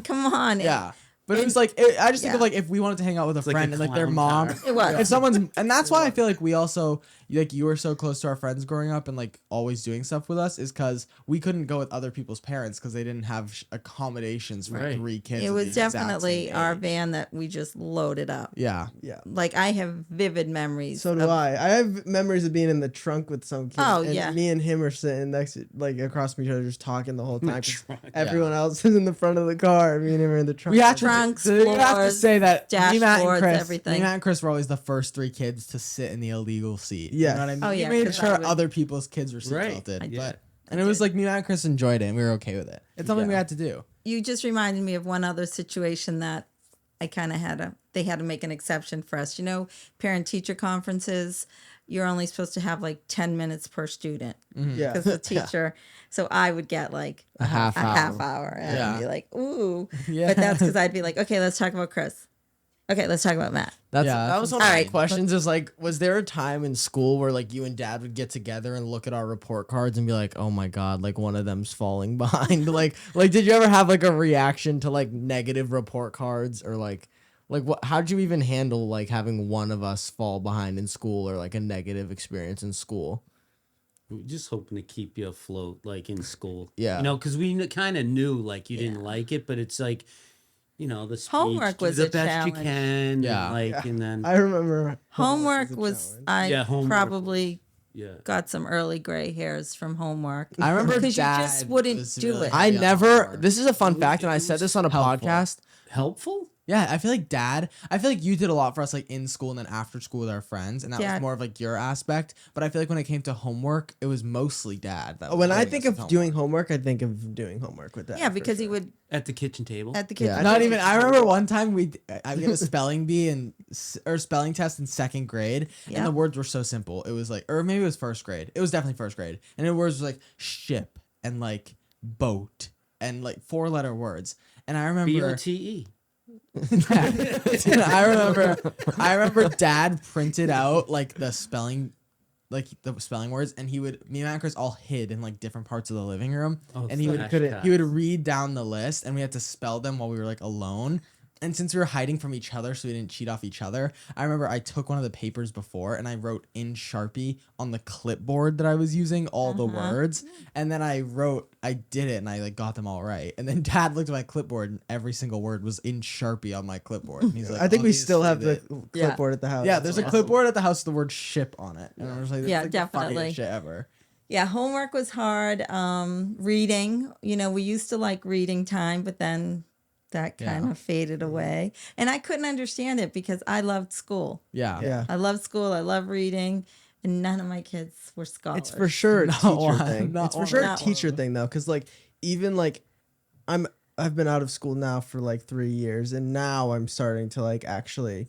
S3: come on.
S1: Yeah. But it
S3: And-
S1: was like, I just think of
S3: yeah.
S1: like if we wanted to hang out with a
S4: like
S1: friend
S4: a
S1: and like their
S4: clown
S1: mom,
S4: car.
S3: It was.
S1: if someone's, and that's why I feel like we also, like you were so close to our friends growing up and like always doing stuff with us, is because we couldn't go with other people's parents because they didn't have accommodations for
S4: Right.
S1: 3 kids.
S3: It
S1: of
S3: was
S1: the exact
S3: definitely
S1: same
S3: our
S1: age.
S3: van that we just loaded up.
S1: Yeah.
S5: Yeah.
S3: Like I have vivid memories.
S5: So do
S3: of-
S5: I. I have memories of being in the trunk with some kid.
S3: Oh,
S5: and
S3: yeah.
S5: Me and him are sitting next, like across from each other, just talking the whole
S4: In the
S5: time. 'cause
S4: trunk.
S5: Everyone else is in the front of the car. Me and him are in the trunk.
S1: We actually,
S3: Trunks,
S1: so you have to
S3: floors,
S1: say that me, Matt, and
S3: dashboards,
S1: Chris,
S3: everything.
S1: me, Matt, and Chris were always the first 3 kids to sit in the illegal seat.
S5: Yes.
S1: You know what I mean?
S3: Oh,
S1: We
S3: yeah,
S1: made
S3: 'cause I
S1: sure
S3: would-
S1: other people's kids were
S4: Right.
S1: seatbelted.
S3: I did.
S1: But,
S3: I
S1: and it was
S3: did.
S1: like me, Matt, and Chris enjoyed it, and we were okay with it. It's something we
S5: Yeah.
S1: had to do.
S3: You just reminded me of one other situation that I kind of they had to make an exception for us. You know, parent teacher conferences, you're only supposed to have like 10 minutes per student
S5: Yeah.
S3: because the teacher. So I would get like
S2: A half
S3: hour. And
S1: Yeah.
S3: I'd be like, ooh.
S1: Yeah.
S3: But that's because I'd be like, okay, let's talk about Chris. Okay, let's talk about Matt.
S2: That
S1: Yeah,
S2: was
S1: that's
S2: one of my
S3: insane.
S2: questions. Is like, was there a time in school where like you and Dad would get together and look at our report cards and be like, "Oh my God, like one of them's falling behind"? like, did you ever have like a reaction to like negative report cards or like what? How'd you even handle like having one of us fall behind in school or like a negative experience in school?
S4: We're just hoping to keep you afloat, like in school.
S2: Yeah.
S4: You know, because we kind of knew like you didn't like it, but it's like, you know, the speech,
S3: Homework
S4: do
S3: was
S4: the
S3: a
S4: best
S3: challenge.
S4: you can.
S1: Yeah.
S4: And then
S5: I remember
S3: Homework
S5: a
S3: was,
S5: challenge.
S3: I
S4: Yeah, homework
S3: probably
S4: yeah.
S3: got some early gray hairs from homework.
S1: I remember
S3: Because you
S1: Dad
S3: just wouldn't
S1: was
S3: do
S1: really
S3: it.
S2: I
S1: heavy on
S2: never.
S1: homework.
S2: This is a fun
S4: It
S2: fact, and I
S4: was
S2: said this on a
S1: helpful.
S2: podcast.
S4: Helpful?
S1: Yeah, I feel like you did a lot for us like in school and then after school with our friends, and that was
S3: Dad.
S1: more of like your aspect. But I feel like when it came to homework, it was mostly Dad. That was
S5: When I
S1: helping
S5: think
S1: us with
S5: of doing homework, I think of doing homework with that.
S3: Yeah,
S5: for
S3: because he
S5: sure.
S3: would
S4: At the kitchen table?
S3: at the kitchen.
S2: Yeah.
S1: Not even. I remember one time I did a spelling bee or spelling test in 2nd grade,
S3: Yeah.
S1: and the words were so simple. It was like, or maybe it was 1st grade. It was definitely 1st grade, and the words was like ship and like boat and like 4-letter words. And I remember
S4: BOTE.
S1: I remember Dad printed out like the spelling words, and me and Matt and Chris all hid in like different parts of the living room,
S4: Oh,
S1: and he would
S4: flashcards.
S1: read down the list, and we had to spell them while we were like alone. And since we were hiding from each other, so we didn't cheat off each other, I remember I took one of the papers before and I wrote in Sharpie on the clipboard that I was using all the words. And then I did it, and I like got them all right. And then Dad looked at my clipboard, and every single word was in Sharpie on my clipboard. And he's like,
S5: I think we still have the
S1: "Obviously
S3: Yeah.
S5: clipboard at the house.
S1: yeah, there's a
S5: That's
S1: clipboard at the house with the word ship on it. And I was like,
S3: Yeah,
S1: that's like the
S3: definitely.
S1: funniest shit ever.
S3: Yeah, homework was hard. Reading, we used to like reading time, but then that kind of faded away. And I couldn't understand it because I loved school.
S2: Yeah.
S5: Yeah.
S3: I love school. I love reading. And none of my kids were scholars.
S5: It's for sure a
S2: Not
S5: teacher
S2: one,
S5: thing.
S2: not
S5: It's for
S2: one.
S5: sure a
S3: Not
S5: teacher
S3: one.
S5: thing though, because like even like I've been out of school now for like 3 years, and now I'm starting to like actually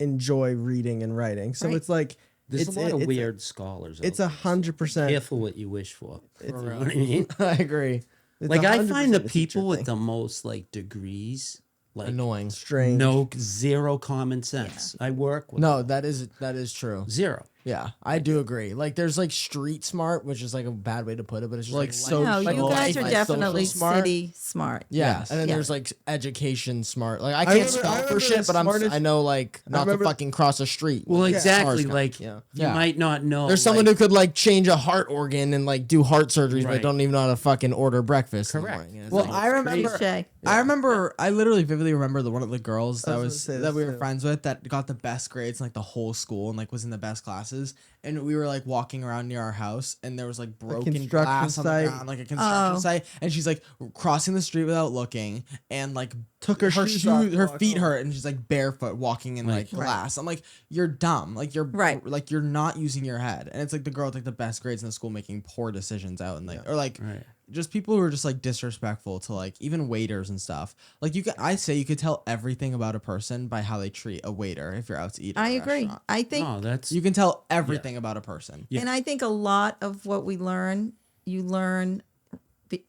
S5: enjoy reading and writing. So
S3: Right.
S5: it's like
S4: There's
S5: it's
S4: a lot of
S5: it's
S4: weird scholars.
S5: It's
S4: out there, so
S5: 100%.
S4: careful what you wish for. You know
S2: real.
S4: what I mean?
S5: I agree. It's
S4: Like I
S5: 100%
S4: find the
S5: a teacher
S4: people with
S5: thing.
S4: the most like degrees like
S2: Annoying.
S5: strange.
S4: no zero common sense. I work with
S2: No, that is true.
S4: zero.
S2: Yeah, I do agree. Like, there's like street smart, which is like a bad way to put it, but it's just
S5: Like
S2: like
S5: so-
S3: No,
S2: like
S3: you guys are
S2: life,
S3: definitely
S2: social smart.
S3: city smart.
S2: Yeah,
S5: Yes.
S2: and then
S3: Yeah.
S2: there's like education smart. Like I
S5: I
S2: can't spell for
S5: remember
S2: shit,
S5: the
S2: but
S5: smartest-
S2: I know like not to
S5: remember-
S2: fucking cross a street.
S4: Well,
S2: Like,
S4: exactly.
S2: cars
S4: Like
S2: count. yeah.
S4: you
S2: Yeah.
S4: might not know.
S2: There's someone
S4: like,
S2: who could like change a heart organ and like do heart surgeries, but
S4: Right.
S2: don't even know how to fucking order breakfast. in the
S4: Correct.
S2: morning. And it's
S1: Well,
S2: like,
S1: I remember.
S3: Touche.
S1: I remember. I literally vividly remember one of the girls
S5: I
S1: that
S5: was
S1: was
S5: gonna say
S1: that we
S5: this
S1: were
S5: too.
S1: friends with that got the best grades in like the whole school and like was in the best classes. And we were like walking around near our house, and there was like broken
S5: construction
S1: glass on
S5: site.
S1: the ground, like a construction
S3: Oh.
S1: site. And she's like crossing the street without looking, and like
S5: Took her shoes off to
S1: her
S5: walk
S1: feet
S5: home.
S1: hurt, and she's like barefoot walking in like
S4: Right.
S1: glass. I'm like, you're dumb. Like you're
S3: Right.
S1: Like you're not using your head. And it's like the girl with like the best grades in the school making poor decisions out, and like or like
S4: Right.
S1: just people who are just like disrespectful to like even waiters and stuff. Like you could, I say you could tell everything about a person by how they treat a waiter if you're out to eat. At
S3: I
S1: a
S3: agree.
S1: restaurant.
S3: I think,
S4: No, that's
S1: You can tell everything about a person.
S4: Yeah.
S3: and I think a lot of what we learn, you learn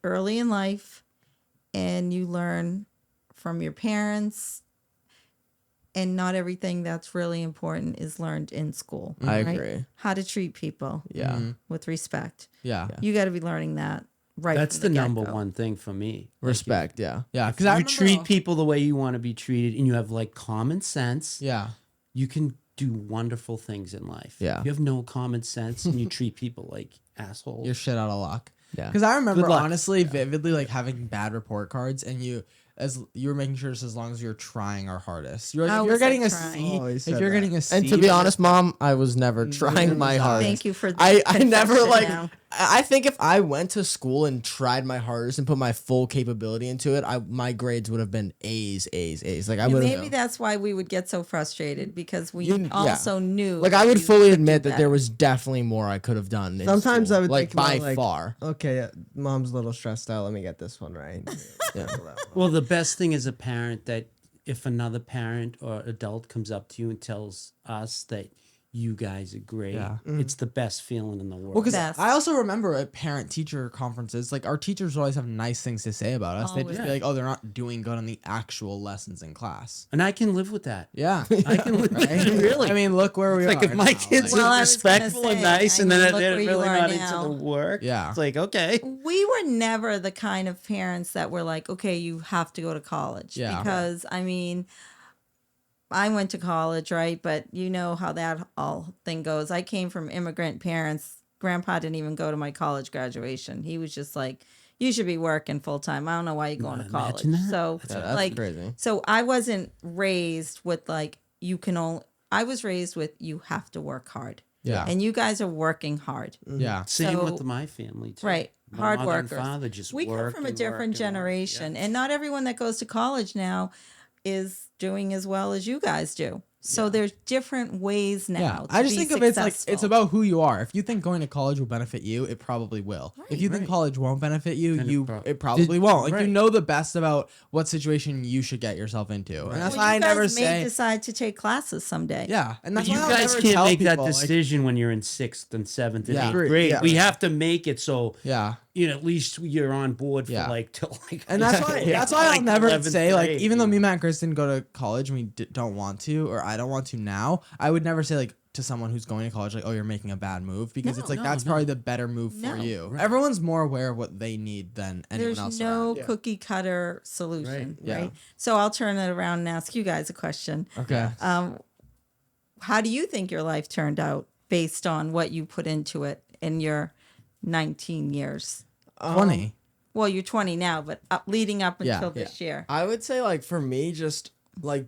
S3: early in life, and you learn from your parents. And not everything that's really important is learned in school.
S2: I
S3: right?
S2: agree.
S3: How to treat people
S2: Yeah.
S1: Mhm.
S3: with respect.
S1: Yeah.
S3: You got to be learning that right.
S4: that's
S3: from
S4: the
S3: the
S4: number
S3: get-go.
S4: one thing for me.
S2: Respect. Yeah.
S1: Yeah.
S4: Like,
S1: Because
S4: if you treat people the way you want to be treated, and you have like common sense.
S1: Yeah.
S4: You can do wonderful things in life.
S2: Yeah.
S4: If you have no common sense and you treat people like assholes.
S1: You're shit out of luck.
S2: Yeah.
S1: Because I remember
S4: Good luck.
S1: honestly, vividly, like having bad report cards, and you were making sure just as long as you're trying our hardest. You're like,
S3: How
S1: if you're
S3: was I
S1: getting a
S3: trying?
S1: C,
S5: Always
S1: if
S5: said
S1: you're
S5: that.
S1: getting a C,
S2: And to be honest, Mom, I was never trying my hardest.
S3: Thank you for the
S2: I never
S3: confession
S2: like.
S3: now.
S2: I think if I went to school and tried my hardest and put my full capability into it, my grades would have been A's. Like I
S3: And
S2: would
S3: maybe that's why we would get so frustrated because we
S2: Yeah.
S3: also knew.
S2: like
S3: that
S2: I would
S3: you
S2: fully
S3: could do
S2: admit that there
S3: better.
S2: was definitely more I could have done. in
S5: Sometimes
S2: school.
S5: I would
S2: like
S5: think
S2: by
S5: about, like,
S2: far.
S5: Okay, Mom's a little stressed out. Let me get this one right.
S2: Yeah.
S4: Well, the best thing is a parent that if another parent or adult comes up to you and tells us that you guys are great,
S1: Yeah.
S4: it's the best feeling in the world.
S1: Well, because
S3: Best.
S1: I also remember at parent-teacher conferences, like our teachers always have nice things to say about us. They'd just be
S3: Always.
S1: like, "Oh, they're not doing good on the actual lessons in class."
S4: and I can live with that.
S1: Yeah,
S4: I can live with
S1: right?
S4: it, really.
S1: I mean, look where we
S4: It's
S1: are.
S4: like if my
S1: now,
S4: kids
S1: like-
S3: Well,
S4: are
S3: I was gonna
S4: respectful and
S3: say,
S4: nice,
S3: I
S4: and
S3: mean,
S4: then
S3: look
S4: they're
S3: where you
S4: really
S3: are
S4: not
S3: now.
S4: into the work.
S1: Yeah.
S4: It's like, okay.
S3: We were never the kind of parents that were like, okay, you have to go to college.
S1: Yeah.
S3: Because, I mean, I went to college, right? But you know how that all thing goes. I came from immigrant parents. Grandpa didn't even go to my college graduation. He was just like, you should be working full time. I don't know why you're going to college.
S4: Imagine that.
S3: So,
S2: That's
S3: like,
S2: crazy.
S3: so I wasn't raised with like, you can only, I was raised with, you have to work hard.
S1: Yeah.
S3: And you guys are working hard.
S1: Yeah.
S4: Same
S3: So-
S4: with my family, too.
S3: Right.
S4: My
S3: Hard
S4: mother and
S3: workers.
S4: father just
S3: We come
S4: work
S3: from a
S4: and
S3: different
S4: work and work.
S3: generation,
S4: Yeah.
S3: and not everyone that goes to college now is doing as well as you guys do. So there's different ways now.
S1: Yeah,
S3: to
S1: I just
S3: be
S1: think of it's like it's
S3: successful.
S1: about who you are. If you think going to college will benefit you, it probably will. If you think college won't benefit you,
S4: Then
S1: it probably won't. Like you
S4: right.
S1: know the best about what situation you should get yourself into, and that's
S3: Well,
S1: why I
S3: you
S1: never
S3: guys may
S1: say
S3: decide to take classes someday.
S1: yeah. And
S4: But
S1: that's
S4: you
S1: why I'll
S4: guys
S1: never
S4: can't
S1: tell
S4: make that
S1: people, like,
S4: decision when you're in 6th and 7th and
S1: Yeah.
S4: 8th grade.
S5: Yeah.
S4: We have to make it so
S1: yeah.
S4: you know at least you're on board for
S1: Yeah.
S4: like till like.
S1: And that's why that's why I'll
S4: like
S1: never
S4: 11th
S1: say like
S4: grade,
S1: even though
S4: you
S1: me,
S4: know.
S1: Matt, and Chris didn't go to college and we don't want to or I don't want to now, I would never say like to someone who's going to college like, oh, you're making a bad move, because it's like
S4: No,
S1: that's
S4: no.
S1: probably the better move
S3: No.
S1: for you.
S4: Right.
S1: Everyone's more aware of what they need than anyone
S3: There's
S1: else
S3: no
S1: around.
S3: cookie cutter solution,
S4: Right.
S3: right?
S1: Yeah.
S3: So I'll turn it around and ask you guys a question.
S1: Okay.
S3: How do you think your life turned out based on what you put into it in your 19 years?
S1: 20.
S3: Well, you're 20 now, but leading up
S1: Yeah,
S3: until this year.
S2: I would say like for me, just like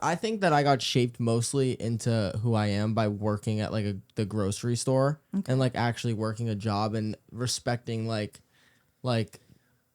S2: I think that I got shaped mostly into who I am by working at like the grocery store and like actually working a job and respecting like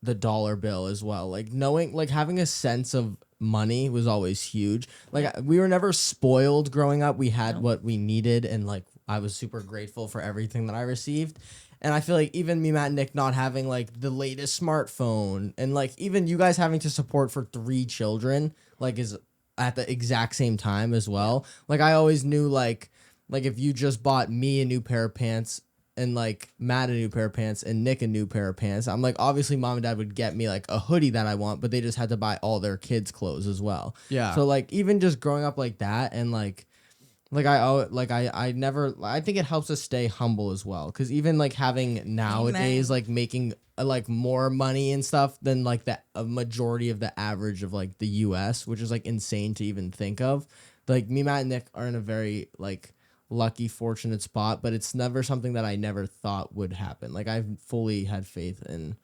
S2: the dollar bill as well. Like knowing, like having a sense of money was always huge. Like we were never spoiled growing up. We had what we needed, and like I was super grateful for everything that I received. And I feel like even me, Matt, and Nick not having like the latest smartphone, and like even you guys having to support for 3 children, like is at the exact same time as well. Like I always knew like if you just bought me a new pair of pants and like Matt a new pair of pants and Nick a new pair of pants, I'm like, obviously mom and dad would get me like a hoodie that I want, but they just had to buy all their kids' clothes as well.
S1: Yeah.
S2: So like even just growing up like that, and I never, I think it helps us stay humble as well, because even like having nowadays like making like more money and stuff than like a majority of the average of like the US, which is like insane to even think of. Like me, Matt, and Nick are in a very like lucky, fortunate spot, but it's never something that I never thought would happen. Like I've fully had faith in.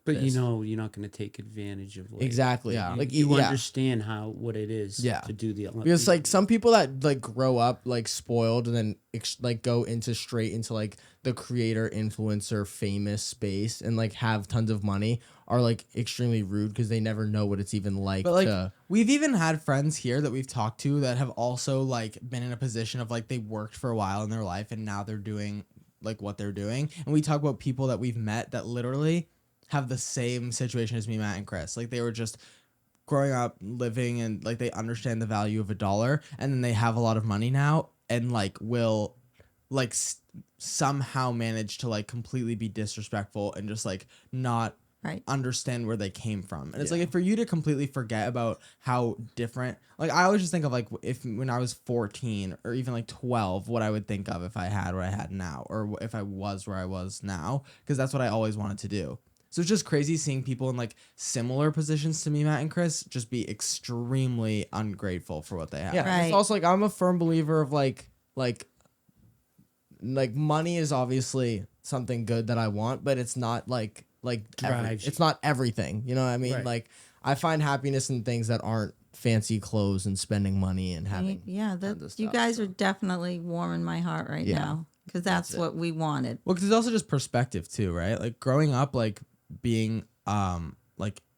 S4: But
S2: this.
S4: you know, you're not going to take advantage of like,
S2: Exactly.
S1: Yeah.
S2: Like
S4: you
S2: yeah.
S4: understand what it is to do the
S2: Because like some people that like grow up like spoiled and then like go straight into like the creator, influencer, famous space and like have tons of money are like extremely rude because they never know what it's even like.
S1: But like
S2: to
S1: we've even had friends here that we've talked to that have also like been in a position of like they worked for a while in their life and now they're doing like what they're doing. And we talk about people that we've met that literally have the same situation as me, Matt, and Chris. Like they were just growing up, living, and like they understand the value of a dollar, and then they have a lot of money now, and like will like somehow manage to like completely be disrespectful and just like not understand where they came from. And it's like for you to completely forget about how different, like I always just think of like if when I was 14 or even like 12, what I would think of if I had what I had now, or if I was where I was now, because that's what I always wanted to do. So it's just crazy seeing people in like similar positions to me, Matt and Chris, just be extremely ungrateful for what they have.
S2: yeah, it's also like I'm a firm believer of like money is obviously something good that I want, but it's not like it's not everything. You know what I mean?
S4: Right.
S2: Like I find happiness in things that aren't fancy clothes and spending money and having
S3: you guys are definitely warming my heart right now, because that's what we wanted.
S1: Well, because it's also just perspective too, right? Like growing up, like being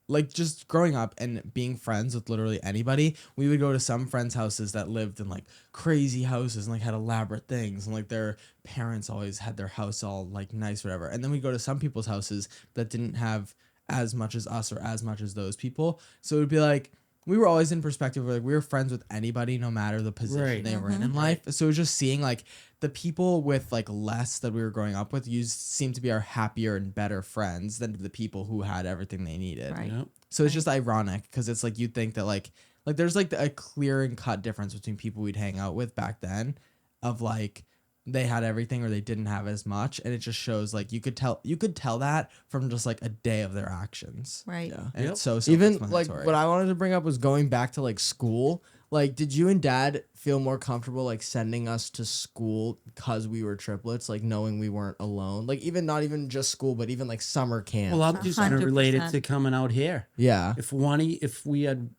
S1: like just growing up and being friends with literally anybody. We would go to some friends' houses that lived in like crazy houses and like had elaborate things, and like their parents always had their house all like nice, whatever. And then we'd go to some people's houses that didn't have as much as us or as much as those people. So it would be like we were always in perspective where like we were friends with anybody no matter the position they were in life. So it was just seeing like the people with like less that we were growing up with seemed to be our happier and better friends than the people who had everything they needed.
S3: Right.
S4: Yep.
S1: So it's just ironic because it's like you'd think that like there's like a clear and cut difference between people we'd hang out with back then of like they had everything or they didn't have as much, and it just shows like you could tell that from just like a day of their actions.
S3: Right.
S1: Yeah. And it's so
S2: even like
S1: self-explanatory.
S2: what I wanted to bring up was going back to like school. Like, did you and Dad feel more comfortable like sending us to school because we were triplets, like knowing we weren't alone? Like even not even just school, but even like summer camp.
S4: Well, I'm just going to relate it
S3: 100%.
S4: to coming out here.
S2: Yeah.
S4: If we had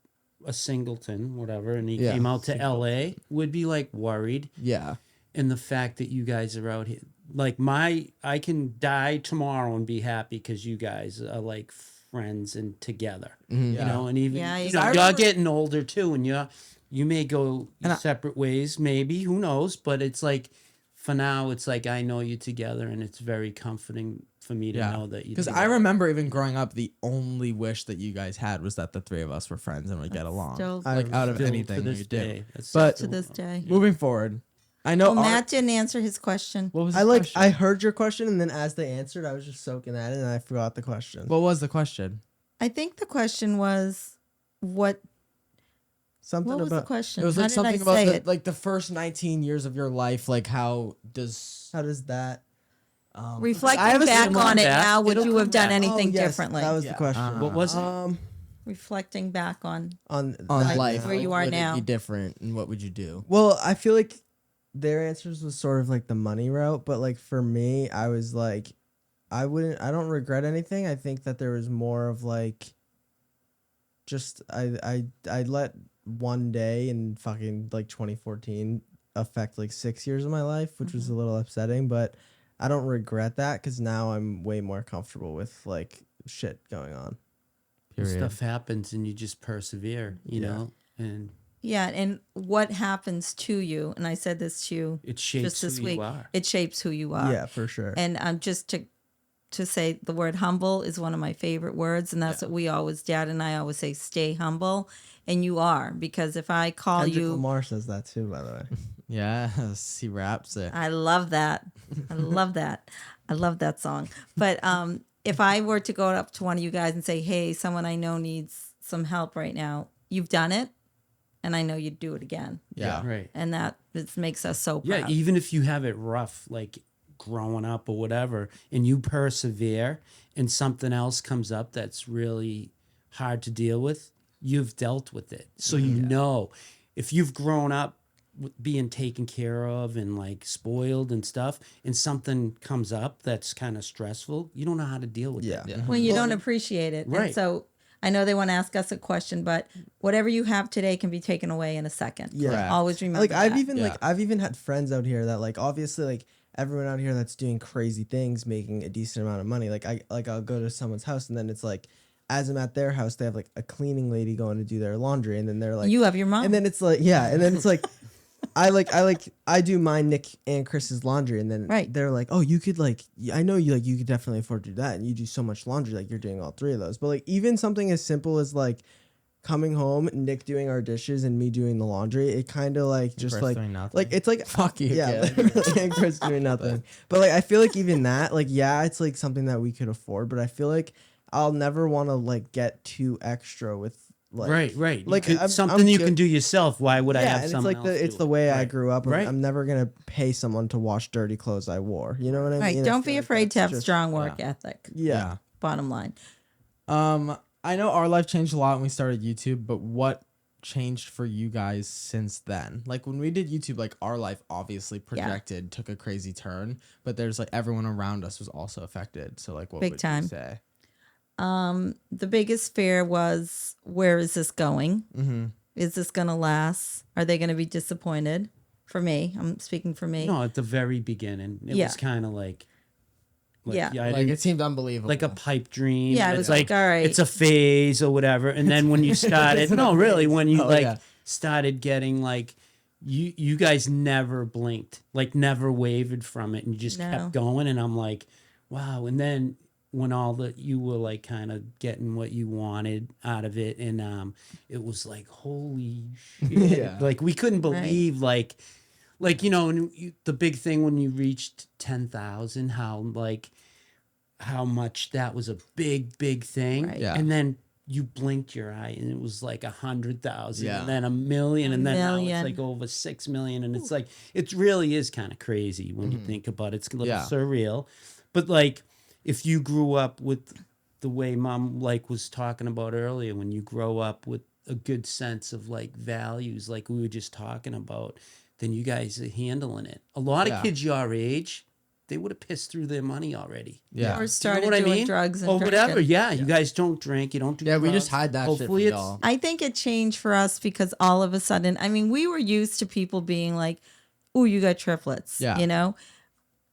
S4: a singleton, whatever, and he came out to LA, we'd be like worried.
S2: Yeah.
S4: And the fact that you guys are out here, like I can die tomorrow and be happy because you guys are like friends and together, you know, and even you're getting older too, and you may go separate ways, maybe, who knows, but it's like for now, it's like I know you together, and it's very comforting for me to know that you.
S1: Because I remember even growing up, the only wish that you guys had was that the three of us were friends and would get along,
S3: Still,
S1: like out of
S4: Still
S1: anything
S4: to
S1: we
S4: this
S1: do.
S4: day. That's
S1: But
S3: to this day.
S1: moving forward, I know
S3: Well, Matt didn't answer his question.
S1: what was
S5: I
S1: his
S5: like
S1: question?
S5: I heard your question, and then as they answered, I was just soaking at it, and I forgot the question.
S1: What was the question?
S3: I think the question was, what
S5: Something
S3: was the
S5: about
S3: question?
S2: It was
S3: How
S2: like
S3: did
S2: something
S3: I
S2: about
S3: say it?
S2: like the first 19 years of your life. Like how does
S5: that?
S3: Reflecting
S1: I have a
S3: back
S1: similar
S3: on it
S4: back.
S3: now, would
S4: It'll
S3: you have
S4: come
S3: done
S4: back.
S3: anything
S5: yes,
S3: differently?
S5: That was the question.
S4: What was it?
S3: Reflecting back on
S2: on
S3: Like,
S2: life
S3: where you
S2: like,
S3: are
S2: would
S3: now.
S2: it be different, and what would you do?
S5: Well, I feel like their answers was sort of like the money route, but like for me, I was like, I don't regret anything. I think that there was more of like, just I let one day in fucking like 2014 affect like 6 years of my life, which was a little upsetting, but I don't regret that because now I'm way more comfortable with like shit going on.
S1: Period.
S4: Stuff happens and you just persevere, you
S5: Yeah.
S4: know, and
S3: Yeah, and what happens to you, and I said this to you
S4: it
S3: just
S4: shapes
S3: this
S4: who
S3: week,
S4: you are.
S3: it shapes who you are.
S5: Yeah, for sure.
S3: And just to say the word humble is one of my favorite words, and that's what we always, Dad and I always say, stay humble, and you are, because if I call
S5: Kendrick
S3: you,
S5: Lamar says that too, by the way.
S1: Yes, he raps it.
S3: I love that. I love that. I love that song. But if I were to go up to one of you guys and say, hey, someone I know needs some help right now, you've done it, and I know you'd do it again.
S1: Yeah.
S4: Right.
S3: And that just makes us so
S4: Yeah,
S3: proud.
S4: even if you have it rough, like growing up or whatever, and you persevere and something else comes up that's really hard to deal with, you've dealt with it. So you know, if you've grown up being taken care of and like spoiled and stuff, and something comes up that's kind of stressful, you don't know how to deal with it.
S5: Yeah.
S3: Well, you don't appreciate it.
S4: Right.
S3: And so I know they want to ask us a question, but whatever you have today can be taken away in a second.
S5: Yeah.
S1: Correct.
S3: Always remember
S5: Like
S3: that.
S5: I've even had friends out here that like obviously like everyone out here that's doing crazy things making a decent amount of money. I'll go to someone's house and then it's like as I'm at their house they have like a cleaning lady going to do their laundry and then they're like
S3: You have your mom.
S5: and then it's like and then it's like I do mine, Nick and Chris's laundry, and then
S3: Right.
S5: they're like, "Oh, you could like, I know you could definitely afford to do that, and you do so much laundry, like you're doing all three of those." But like even something as simple as like coming home, Nick doing our dishes and me doing the laundry, it kind of like just
S1: Chris
S5: like
S1: doing nothing.
S5: like it's like
S1: Fuck you,
S5: yeah,
S1: kid.
S5: literally, and Chris doing nothing. But like I feel like even that, like it's like something that we could afford, but I feel like I'll never want to like get too extra with. Like,
S4: Right.
S5: like,
S4: You could-
S5: I'm
S4: something you
S5: good-
S4: can do yourself. Why would I have
S5: and it's
S4: someone
S5: like
S4: else
S5: it's
S4: do
S5: the
S4: it?
S5: way I
S4: Right.
S5: grew up.
S4: Right.
S5: I'm never gonna pay someone to wash dirty clothes I wore. You know what I
S3: right.
S5: mean? I
S3: Don't
S5: feel
S3: be
S5: like
S3: afraid to
S5: that's
S3: have
S5: just-
S3: strong work ethic.
S5: Yeah.
S3: Bottom line.
S1: I know our life changed a lot when we started YouTube, but what changed for you guys since then? Like when we did YouTube, like our life obviously projected, took a crazy turn, but there's like everyone around us was also affected. So like what
S3: Big
S1: would
S3: time.
S1: you say?
S3: The biggest fear was, where is this going?
S1: Mm-hmm.
S3: Is this going to last? Are they going to be disappointed? For me, I'm speaking for me.
S4: No, at the very beginning, it
S3: Yeah.
S4: was kind of like
S3: Yeah.
S4: I
S1: Like
S4: didn't-
S1: it seemed unbelievable.
S4: like a pipe dream.
S3: Yeah, it
S4: it's
S3: was like, all right.
S4: it's a phase or whatever. And then when you started, no, really, when you
S1: Oh,
S4: like
S1: yeah.
S4: started getting like, you guys never blinked, like never wavered from it, and you just
S3: No.
S4: kept going. And I'm like, wow. And then when you were like kind of getting what you wanted out of it, and it was like, holy shit!
S1: Yeah.
S4: Like we couldn't believe like you know, and the big thing when you reached 10,000, how much that was a big thing.
S3: Right.
S1: Yeah.
S4: And then you blinked your eye and it was like 100,000
S1: Yeah.
S4: and then 1,000,000 and then now
S3: million.
S4: it's like over 6 million. And it's like, it really is kind of crazy when you think about it. It's a little
S1: Yeah.
S4: surreal. But like, if you grew up with the way Mom like was talking about earlier, when you grow up with a good sense of like values, like we were just talking about, then you guys are handling it. A lot
S1: Yeah.
S4: of kids your age, they would have pissed through their money already.
S1: Yeah.
S3: Or started
S4: what I
S3: doing
S4: mean?
S3: drugs and
S4: or whatever.
S3: drinking.
S4: Yeah, you guys don't drink. You don't do.
S1: Yeah, we
S4: drugs.
S1: just hide that
S4: Hopefully
S1: shit from
S4: it's
S1: y'all.
S3: I think it changed for us because all of a sudden, I mean, we were used to people being like, "Oh, you got triplets,"
S1: Yeah.
S3: you know.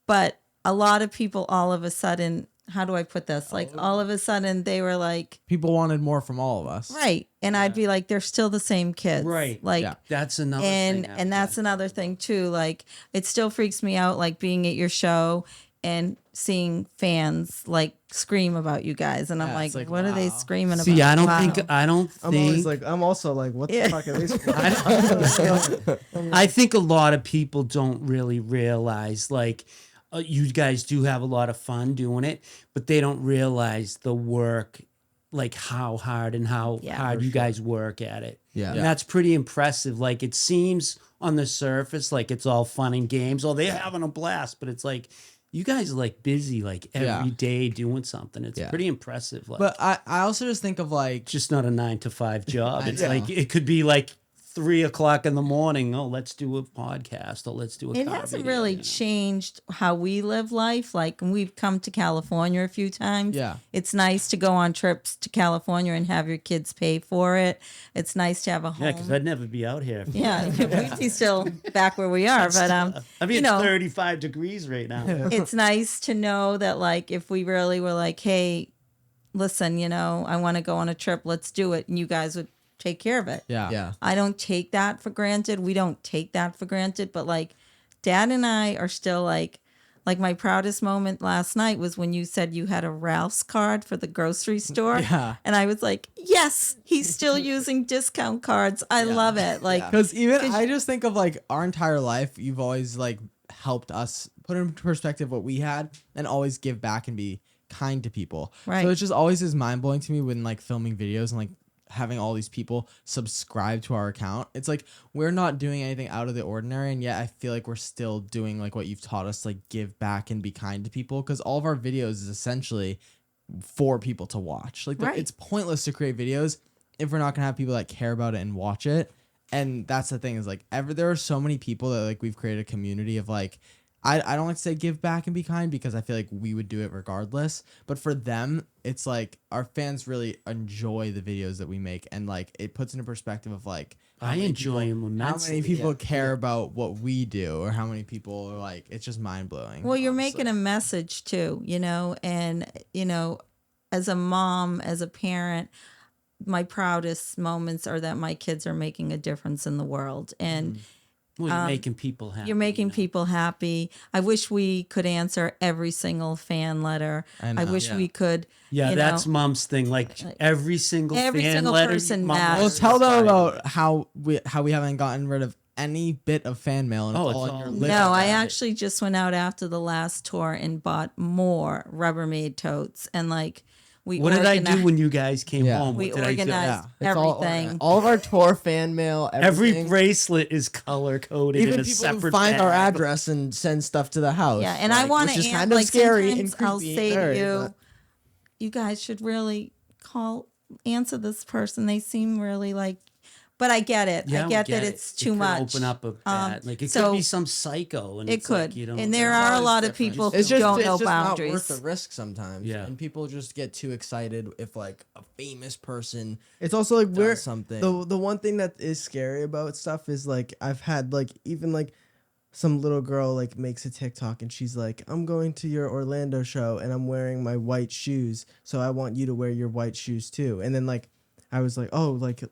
S3: But a lot of people, all of a sudden, how do I put this? Like, all of a sudden, they were like,
S1: People wanted more from all of us.
S3: right, and I'd be like, they're still the same kids,
S4: Right.
S3: Like,
S1: Yeah.
S4: That's another
S3: and
S4: thing.
S3: and that's another thing too. Like, it still freaks me out, like being at your show and seeing fans like scream about you guys, and I'm
S1: Yeah, it's
S3: like,
S1: like,
S3: what are they
S1: wow.
S3: screaming about?
S4: See, I don't
S3: Wow.
S4: think.
S5: I'm also like, what the
S3: Yeah.
S5: fuck? At least
S4: I think a lot of people don't really realize, like, you guys do have a lot of fun doing it, but they don't realize the work, like how hard and how
S3: Yeah.
S4: hard you guys work at it.
S1: Yeah.
S4: And that's pretty impressive. Like, it seems on the surface like it's all fun and games. Oh, they're having a blast, but it's like, you guys are like busy, like every day doing something. It's
S1: Yeah.
S4: pretty impressive. Like,
S1: But I also just think of like
S4: it's just not a 9 to 5 job.
S1: I
S4: It's
S1: know.
S4: like, it could be like 3 o'clock in the morning. Oh, let's do a podcast. Oh, let's do a
S3: It
S4: car
S3: hasn't
S4: video,
S3: really
S4: you know?
S3: changed how we live life. Like, we've come to California a few times.
S1: Yeah.
S3: It's nice to go on trips to California and have your kids pay for it. It's nice to have a home.
S4: Yeah, because I'd never be out here.
S3: Yeah, we'd be still back where we are. But
S4: I mean,
S3: you know,
S4: it's 35 degrees right now.
S3: it's nice to know that, like, if we really were like, hey, listen, I want to go on a trip. Let's do it. And you guys would take care of it.
S2: Yeah.
S3: I don't take that for granted. We don't take that for granted. But like Dad and I are still like my proudest moment last night was when you said you had a Ralph's card for the grocery store.
S2: Yeah.
S3: And I was like, yes, he's still using discount cards. I love it. Like,
S2: Because I just think of like our entire life, you've always like helped us put into perspective what we had and always give back and be kind to people.
S3: Right.
S2: So it's just always is mind blowing to me when like filming videos and like having all these people subscribe to our account. It's like we're not doing anything out of the ordinary, and yet I feel like we're still doing like what you've taught us, like give back and be kind to people, because all of our videos is essentially for people to watch. Like
S3: Right.
S2: it's pointless to create videos if we're not gonna have people that care about it and watch it. And that's the thing is like there are so many people that like we've created a community of like I don't like to say give back and be kind because I feel like we would do it regardless. But for them, it's like our fans really enjoy the videos that we make, and like it puts into perspective of like
S4: I enjoy them
S2: how
S4: immensely.
S2: many people care about what we do, or how many people are like it's just mind blowing.
S3: well, you're making a message too, and, as a mom, as a parent, my proudest moments are that my kids are making a difference in the world. And
S4: Well, you're making people happy.
S3: you're making people happy. I wish we could answer every single fan letter. I wish we could.
S4: Yeah, that's Mom's thing. Like every single
S3: Every
S4: fan
S3: single
S4: letter,
S3: person
S4: Mom
S3: matters.
S2: Well,
S4: wants to
S2: tell them
S4: respond.
S2: about how we haven't gotten rid of any bit of fan mail and
S4: Oh,
S2: it's
S4: it's
S2: all in
S4: all-
S2: your
S4: No,
S2: list.
S3: No, I actually just went out after the last tour and bought more Rubbermaid totes, and like we.
S4: What did I
S3: organi-
S4: do when you guys came
S2: Yeah.
S4: home?
S3: We
S4: What did I do?
S3: organized
S2: It's
S3: everything.
S2: all of our tour fan mail.
S4: Every
S2: everything.
S4: bracelet is color coded in
S2: Even
S4: a
S2: people who
S4: separate
S2: find our
S4: bag.
S2: address and send stuff to the house.
S3: Yeah, and I want
S2: which is
S3: to
S2: kind of
S3: like
S2: scary
S3: sometimes
S2: and creepy.
S3: I'll say to
S2: Very,
S3: you,
S2: but-
S3: you guys should really answer this person. They seem really like, but I get it.
S4: Yeah,
S3: I
S4: we
S3: get
S4: get
S3: that
S4: it.
S3: it's
S4: It
S3: too
S4: could
S3: much.
S4: Open up a bad, like it
S3: so
S4: could be some psycho, and
S3: it
S4: it's like,
S3: could,
S4: you don't.
S3: and there are a lot of people who
S2: It's just
S3: don't
S2: it's
S3: know
S2: just
S3: boundaries.
S2: not worth the risk sometimes.
S4: Yeah.
S2: And people just get too excited if like a famous person
S5: It's also like
S2: does something.
S5: the one thing that is scary about stuff is like I've had like even like some little girl like makes a TikTok and she's like, I'm going to your Orlando show and I'm wearing my white shoes, so I want you to wear your white shoes too. And then like I was like, oh, like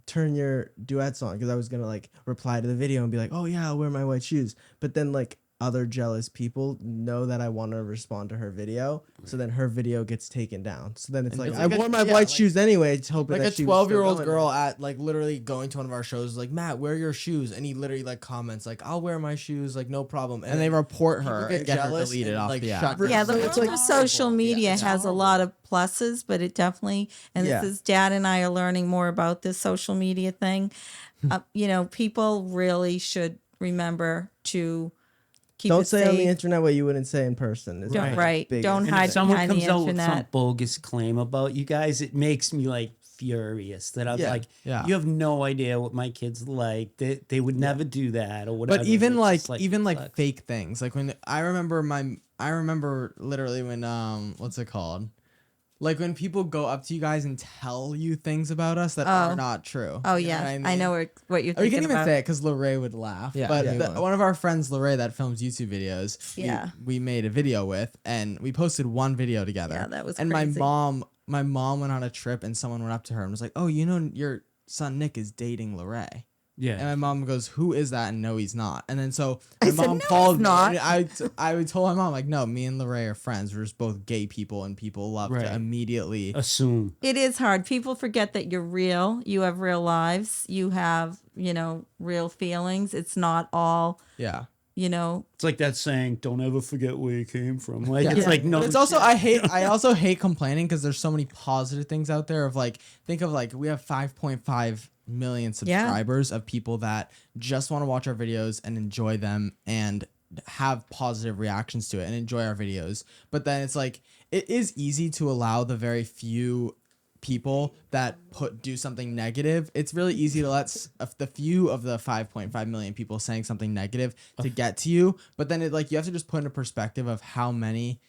S5: turn your duets on, because I was gonna like reply to the video and be like, oh yeah, I'll wear my white shoes. But then like other jealous people know that I want to respond to her video, so then her video gets taken down. So then it's
S2: And
S5: like
S2: it's
S5: I
S2: like a-
S5: wore my
S2: yeah,
S5: white
S2: like-
S5: shoes anyway, hoping
S2: like
S5: that
S2: a
S5: she was still
S2: 12-year-old
S5: going
S2: girl
S5: there.
S2: at like literally going to one of our shows is like, Matt, wear your shoes, and he literally like comments like, I'll wear my shoes, like no problem, and they report her and get her deleted off the app.
S3: Yeah, the
S5: So
S3: world
S5: it's like
S3: of social media
S2: it's
S3: has a lot of pluses, but it definitely, and
S5: Yeah.
S3: this is Dad and I are learning more about this social media thing. People really should remember to keep
S5: Don't
S3: it
S5: say
S3: safe.
S5: on the internet what you wouldn't say in person. Is
S3: Don't,
S5: my
S3: right.
S5: biggest
S3: Don't
S5: thing.
S3: hide
S4: If someone
S3: behind the
S4: comes out with some
S3: internet.
S4: bogus claim about you guys, it makes me like furious that I'm
S5: Yeah.
S4: like,
S2: Yeah.
S4: you have no idea what my kids like. They would never do that or whatever.
S2: But even
S4: It's
S2: like
S4: just,
S2: even
S4: it
S2: like
S4: sucks.
S2: fake things, like when I remember literally when what's it called? Like when people go up to you guys and tell you things about us that are not true.
S3: Oh,
S2: You know
S3: yeah.
S2: what
S3: I
S2: mean?
S3: know what you're
S2: Or you
S3: thinking
S2: can even
S3: about.
S2: say it because Lorraine would laugh.
S5: Yeah,
S2: But
S5: yeah.
S2: one of our friends, Lorraine, that films YouTube videos,
S3: Yeah.
S2: we made a video with, and we posted one video together.
S3: Yeah, that was
S2: And
S3: crazy.
S2: my mom went on a trip, and someone went up to her and was like, "Oh, you know, your son Nick is dating Lorraine."
S4: yeah.
S2: And my mom goes, "Who is that?" And no, he's not. And then so my
S3: said,
S2: mom
S3: "No,
S2: called
S3: he's
S2: me.
S3: not."
S2: And I told my mom like, "No, me and Lorraine are friends. We're just both gay people, and people love
S4: Right.
S2: to immediately."
S4: Assume.
S3: It is hard. People forget that you're real. You have real lives. You have, real feelings. It's not all,
S2: Yeah.
S4: It's like that saying, "Don't ever forget where you came from." Like it's
S3: Yeah.
S4: like no.
S2: But it's also I also hate complaining because there's so many positive things out there of like think of like we have 5.5 million subscribers of people that just want to watch our videos and enjoy them and have positive reactions to it and enjoy our videos. But then it's like it is easy to allow the very few people that do something negative. It's really easy to let the few of the 5.5 million people saying something negative to get to you, but then it like you have to just put into perspective of how many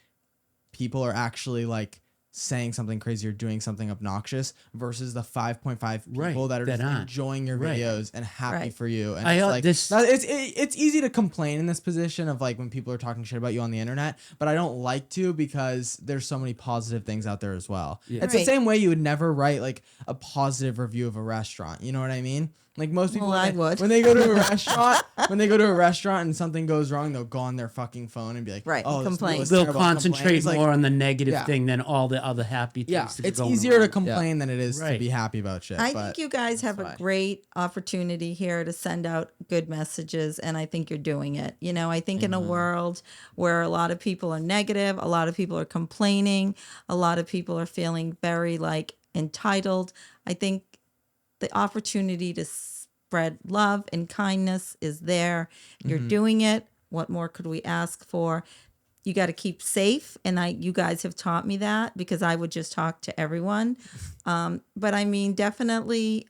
S2: people are actually like saying something crazy or doing something obnoxious versus the 5.5 people
S4: Right,
S2: that are
S4: that
S2: just
S4: aren't.
S2: enjoying your
S4: Right.
S2: videos and happy
S3: Right.
S2: for you. And
S4: I,
S2: it's like
S4: this-
S2: now, it's easy to complain in this position of like when people are talking shit about you on the internet, but I don't like to because there's so many positive things out there as well.
S4: Yeah.
S2: It's the
S3: Right.
S2: same way you would never write like a positive review of a restaurant. You know what I mean? Like most people,
S3: Well, I would.
S2: when they go to a restaurant, and something goes wrong, they'll go on their fucking phone and be like,
S3: Right,
S2: "Oh, this
S3: complain.
S2: meal is
S4: They'll
S2: terrible," complain.
S4: concentrate
S2: It's like,
S4: more on the negative
S2: Yeah.
S4: thing than all the other happy things.
S2: yeah,
S4: that are
S2: it's
S4: going
S2: easier to
S4: around.
S2: complain than it is to
S4: Right.
S2: be happy about shit.
S3: I
S2: but
S3: think you guys have
S2: that's
S3: a
S2: fine.
S3: great opportunity here to send out good messages, and I think you're doing it. You know, I think in a world where a lot of people are negative, a lot of people are complaining, a lot of people are feeling very like entitled, I think the opportunity to spread love and kindness is there. You're doing it. What more could we ask for? You got to keep safe, and you guys have taught me that because I would just talk to everyone. But I mean, definitely,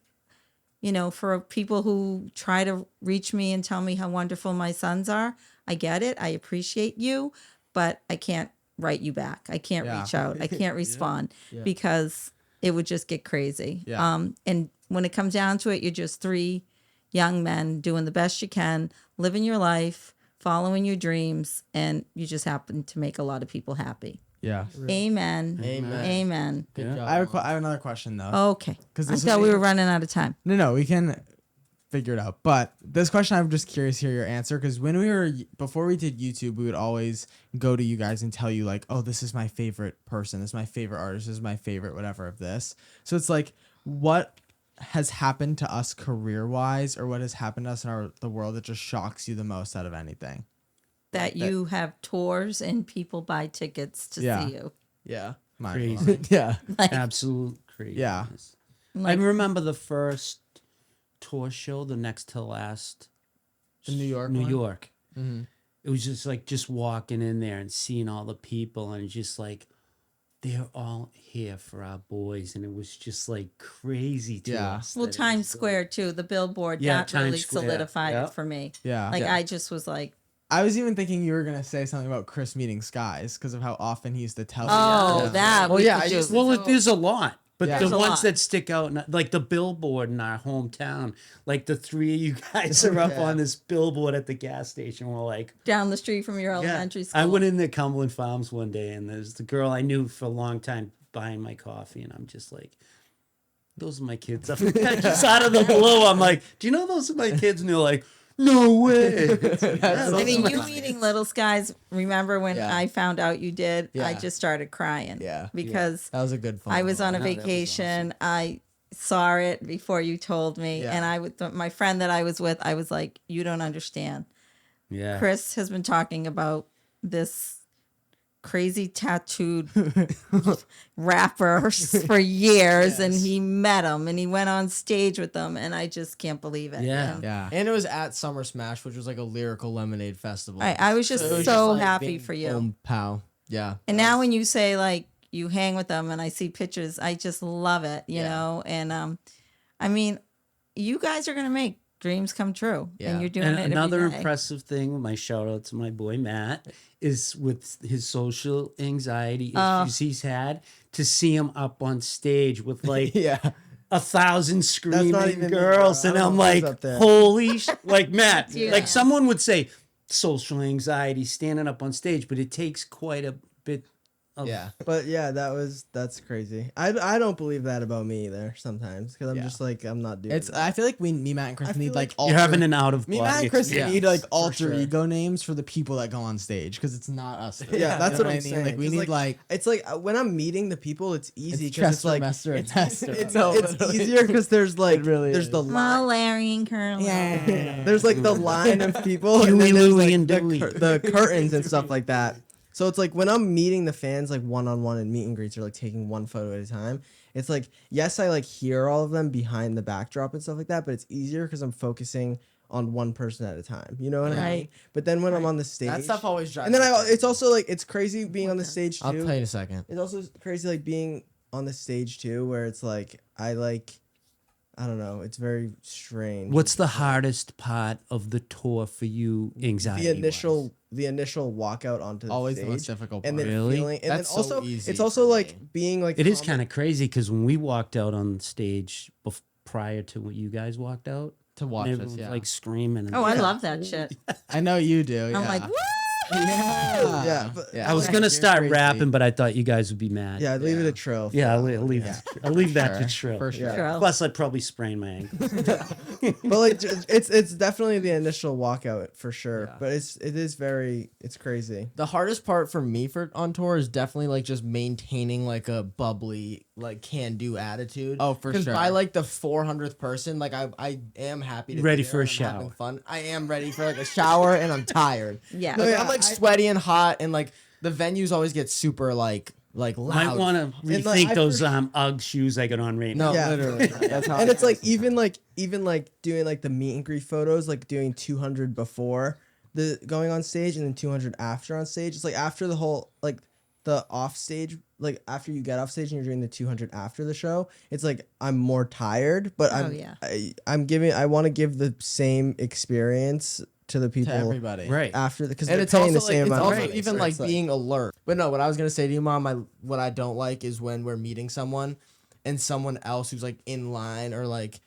S3: you know, for people who try to reach me and tell me how wonderful my sons are, I get it. I appreciate you, but I can't write you back. I can't
S2: Yeah.
S3: reach out. I can't respond because it would just get crazy.
S2: Yeah.
S3: And when it comes down to it, you're just three young men doing the best you can, living your life, following your dreams, and you just happen to make a lot of people happy.
S2: Yeah.
S3: Amen.
S2: Amen.
S3: Amen.
S4: Yeah.
S5: job.
S2: I have another question though.
S3: Okay.
S2: 'Cause
S3: I
S2: this
S3: thought
S2: was-
S3: we were running out of time.
S2: No, we can figure it out. But this question, I'm just curious to hear your answer because before we did YouTube, we would always go to you guys and tell you like, oh, this is my favorite person, this is my favorite artist, this is my favorite whatever of this. So it's like, what has happened to us career-wise, or what has happened to us in the world that just shocks you the most out of anything?
S3: That you have tours and people buy tickets to
S2: Yeah.
S3: see you.
S5: Yeah.
S2: Mind
S4: Crazy.
S2: yeah.
S3: Like,
S4: Absolute crazy.
S2: Yeah.
S3: like
S4: I remember the first tour show, the next to last,
S2: The New York
S4: New
S2: one?
S4: York.
S2: Mm-hmm.
S4: It was just like just walking in there and seeing all the people and just like they're all here for our boys, and it was just like crazy to
S2: Yeah.
S4: us.
S3: well,
S4: that it
S3: Times
S4: was
S3: Square too. The billboard
S4: Yeah,
S3: that
S4: Times
S3: really
S4: Square.
S3: solidified
S4: Yeah.
S3: it for me.
S2: Yeah.
S3: Like I just was like,
S2: I was even thinking you were gonna say something about Chris meeting skies because of how often he used to tell.
S3: oh,
S2: you.
S3: that.
S2: Well,
S3: we
S2: yeah,
S3: could
S2: I
S3: do.
S2: just-
S4: Well, there's a lot, but
S2: Yeah.
S4: the
S3: There's a
S4: ones
S3: lot.
S4: that stick out, like the billboard in our hometown, like the three of you guys are up
S2: Yeah.
S4: on this billboard at the gas station. We're like,
S3: down the street from your elementary school.
S4: I went in there Cumberland Farms one day, and there's the girl I knew for a long time buying my coffee, and I'm just like, those are my kids. Just out of the blue, I'm like, do you know those are my kids? And they're like, no way.
S3: I mean, you meeting little skies. Remember when
S2: Yeah.
S3: I found out you did? I
S2: Yeah.
S3: just started crying.
S2: Yeah.
S3: because
S2: That was a good phone
S3: I was
S2: call.
S3: on a
S4: that was
S3: vacation. I saw it before you told me,
S2: Yeah.
S3: and my friend that I was with, I was like, "You don't understand.
S4: Yeah.
S3: Chris has been talking about this crazy tattooed rapper for years, and he met him, and he went on stage with them, and I just can't believe it.
S4: Yeah.
S3: And
S2: Yeah.
S5: And it was at Summer Smash, which was like a lyrical lemonade festival.
S3: I was just
S5: it was
S3: so
S5: like
S3: happy
S5: being
S3: for you.
S5: boom, pow. Yeah.
S3: And now when you say like you hang with them and I see pictures, I just love it, you
S2: Yeah.
S3: know? And I mean, you guys are going to make dreams come true.
S2: Yeah.
S3: And you're doing
S4: And
S3: it
S4: another
S3: every day.
S4: impressive thing, my shout out to my boy Matt, is with his social anxiety issues he's had, to see him up on stage with like
S5: Yeah.
S4: 1,000 screaming
S5: even me,
S4: girls,
S5: bro. I
S4: and
S5: don't
S4: I'm
S5: know who's
S4: like,
S5: up there.
S4: holy, like Matt,
S3: Yeah.
S4: like someone would say social anxiety standing up on stage, but it takes quite a bit of
S2: Yeah.
S5: But yeah, that's crazy. I don't believe that about me either sometimes because I'm
S2: Yeah.
S5: just like I'm not doing.
S2: It's. I feel like me, Matt, and Chris
S5: I
S2: need
S5: feel
S2: like
S5: like
S2: alter.
S4: You're having an out of
S2: me,
S4: body
S2: Matt, and Chris
S4: experience.
S2: need like
S5: for
S2: alter
S5: sure.
S2: ego names for the people that go on stage because it's not us. three.
S5: Yeah, that's
S2: You know
S5: what I'm saying.
S2: Like we
S5: 'Cause,
S2: need like
S5: it's like when I'm meeting the people, it's easy
S2: it's
S5: because it's like
S2: Trester, and Tester.
S5: it's
S2: literally.
S5: easier because there's like
S2: really
S5: there's
S2: is.
S5: the line.
S3: Oh, Larry and Curly.
S5: There's like the line of people and
S4: Huey,
S5: then there's
S4: Louie,
S5: like
S4: and
S5: the,
S4: Dewey.
S5: the curtains and stuff like that. So it's like when I'm meeting the fans like one-on-one and meet and greets or like taking one photo at a time, it's like, yes, I like hear all of them behind the backdrop and stuff like that, but it's easier because I'm focusing on one person at a time. You know what I mean?
S3: Right.
S5: But then when I'm on the stage,
S2: That stuff always drives.
S5: and then
S2: me crazy.
S5: it's also like it's crazy being on the stage too.
S2: I'll tell you in a second.
S5: It's also crazy like being on the stage too, where it's like I I don't know. It's very strange.
S4: What's the hardest part of the tour for you? Anxiety.
S5: the initial walkout onto the
S2: Always
S5: stage,
S2: the most difficult
S5: and
S2: part.
S5: then
S4: Really?
S5: feeling, and
S2: That's
S5: then
S2: so
S5: also
S2: easy
S5: it's also
S2: for
S5: like
S2: me.
S5: being like
S4: It is kind of crazy because when we walked out on stage prior to when you guys walked out,
S2: to watch
S4: everyone
S2: us.
S4: was
S2: Yeah.
S4: like screaming. And
S3: Oh, I love that shit.
S2: I know you do.
S3: I'm
S2: yeah.
S3: like, woo!
S2: Yeah.
S5: Yeah, but-
S2: Yeah.
S4: I was
S2: You're
S4: gonna start
S2: crazy.
S4: rapping, but I thought you guys would be mad.
S5: yeah. Leave it
S2: Yeah.
S5: a trail.
S4: Yeah, I'll leave. I'll leave that to
S2: Sure,
S4: Trill.
S2: for sure.
S5: Yeah.
S4: Plus, I'd probably sprain my ankle.
S5: But like it's definitely the initial walkout for sure.
S2: Yeah.
S5: But it's crazy.
S2: The hardest part for me on tour is definitely like just maintaining like a bubbly, like can-do attitude.
S1: Oh, for
S2: Because
S1: sure.
S2: by like the 400th person, like I am happy to
S4: Ready
S2: be there
S4: for a
S2: and I'm having
S4: shower.
S2: Fun. I am ready for like a shower and I'm tired.
S3: Yeah.
S2: Like,
S5: yeah,
S2: I'm like sweaty and hot and like the venues always get super like loud.
S4: Might want to
S5: And,
S4: rethink
S5: like, I
S4: those
S5: for-
S4: UGG shoes I got on right
S2: No,
S4: now.
S5: Yeah.
S2: literally. That's how
S5: And
S2: I
S5: it's
S2: feel
S5: like
S2: sometimes.
S5: even like doing like the meet and greet photos, like doing 200 before the going on stage and then 200 after on stage. It's like after the whole like the off stage, like after you get off stage and you're doing the 200 after the show. It's like I'm more tired, but
S3: Oh, yeah.
S5: I want to give the same experience to the people
S2: to everybody.
S4: Right.
S5: after because
S2: And
S5: they're
S2: it's
S5: paying
S2: also
S5: the
S2: like,
S5: same
S2: it's
S5: amount.
S2: also
S5: of money.
S2: even
S5: So
S2: like
S5: it's
S2: being alert. But no, what I was gonna say to you, Mom, what I don't like is when we're meeting someone and someone else who's like in line or like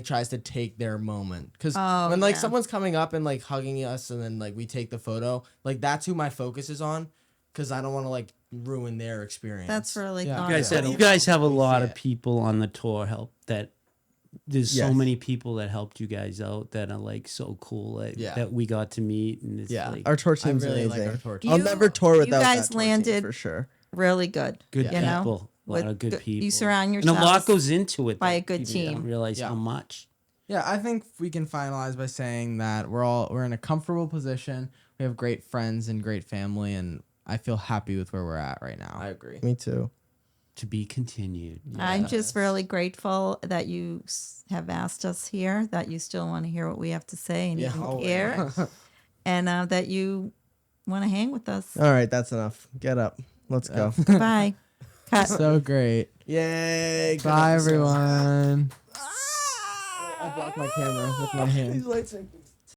S2: tries to take their moment. Because
S3: Oh,
S2: when like
S3: yeah.
S2: someone's coming up and like hugging us and then like we take the photo, like that's who my focus is on. Because I don't want to like ruin their experience.
S3: That's really
S2: Yeah.
S3: thoughtful.
S4: You guys have a lot
S2: Yeah.
S4: of people on the tour help that. There's so
S5: Yes.
S4: many people that helped you guys out that are like so cool that we got to meet and it's
S2: Yeah.
S4: like
S5: Our tour
S2: I
S5: team's
S2: really
S5: amazing.
S2: like our tour team.
S5: I'll
S3: You-
S5: never tour
S3: you
S5: without
S3: guys
S5: that tour team
S3: landed
S5: for sure.
S3: really good.
S4: good
S3: you know,
S4: people, a lot
S3: with
S4: of good people.
S3: You surround
S4: and a lot
S3: yourselves
S4: goes into it
S3: by
S4: that
S3: a good
S4: people don't
S3: team.
S4: realize
S2: Yeah.
S4: how much.
S1: Yeah, I think we can finalize by saying that we're in a comfortable position. We have great friends and great family, and I feel happy with where we're at right now.
S2: I agree.
S5: Me too.
S4: To be continued.
S3: I'm just really grateful that you have asked us here, that you still want to hear what we have to say and
S2: Yeah,
S3: even
S2: always.
S3: care, and that you want to hang with us.
S5: All right, that's enough. Get up. Let's go.
S3: Goodbye. Cut.
S1: So great.
S5: Yay. good
S1: Bye,
S5: episode.
S1: everyone.
S5: I blocked my camera with my hand.
S2: These lights are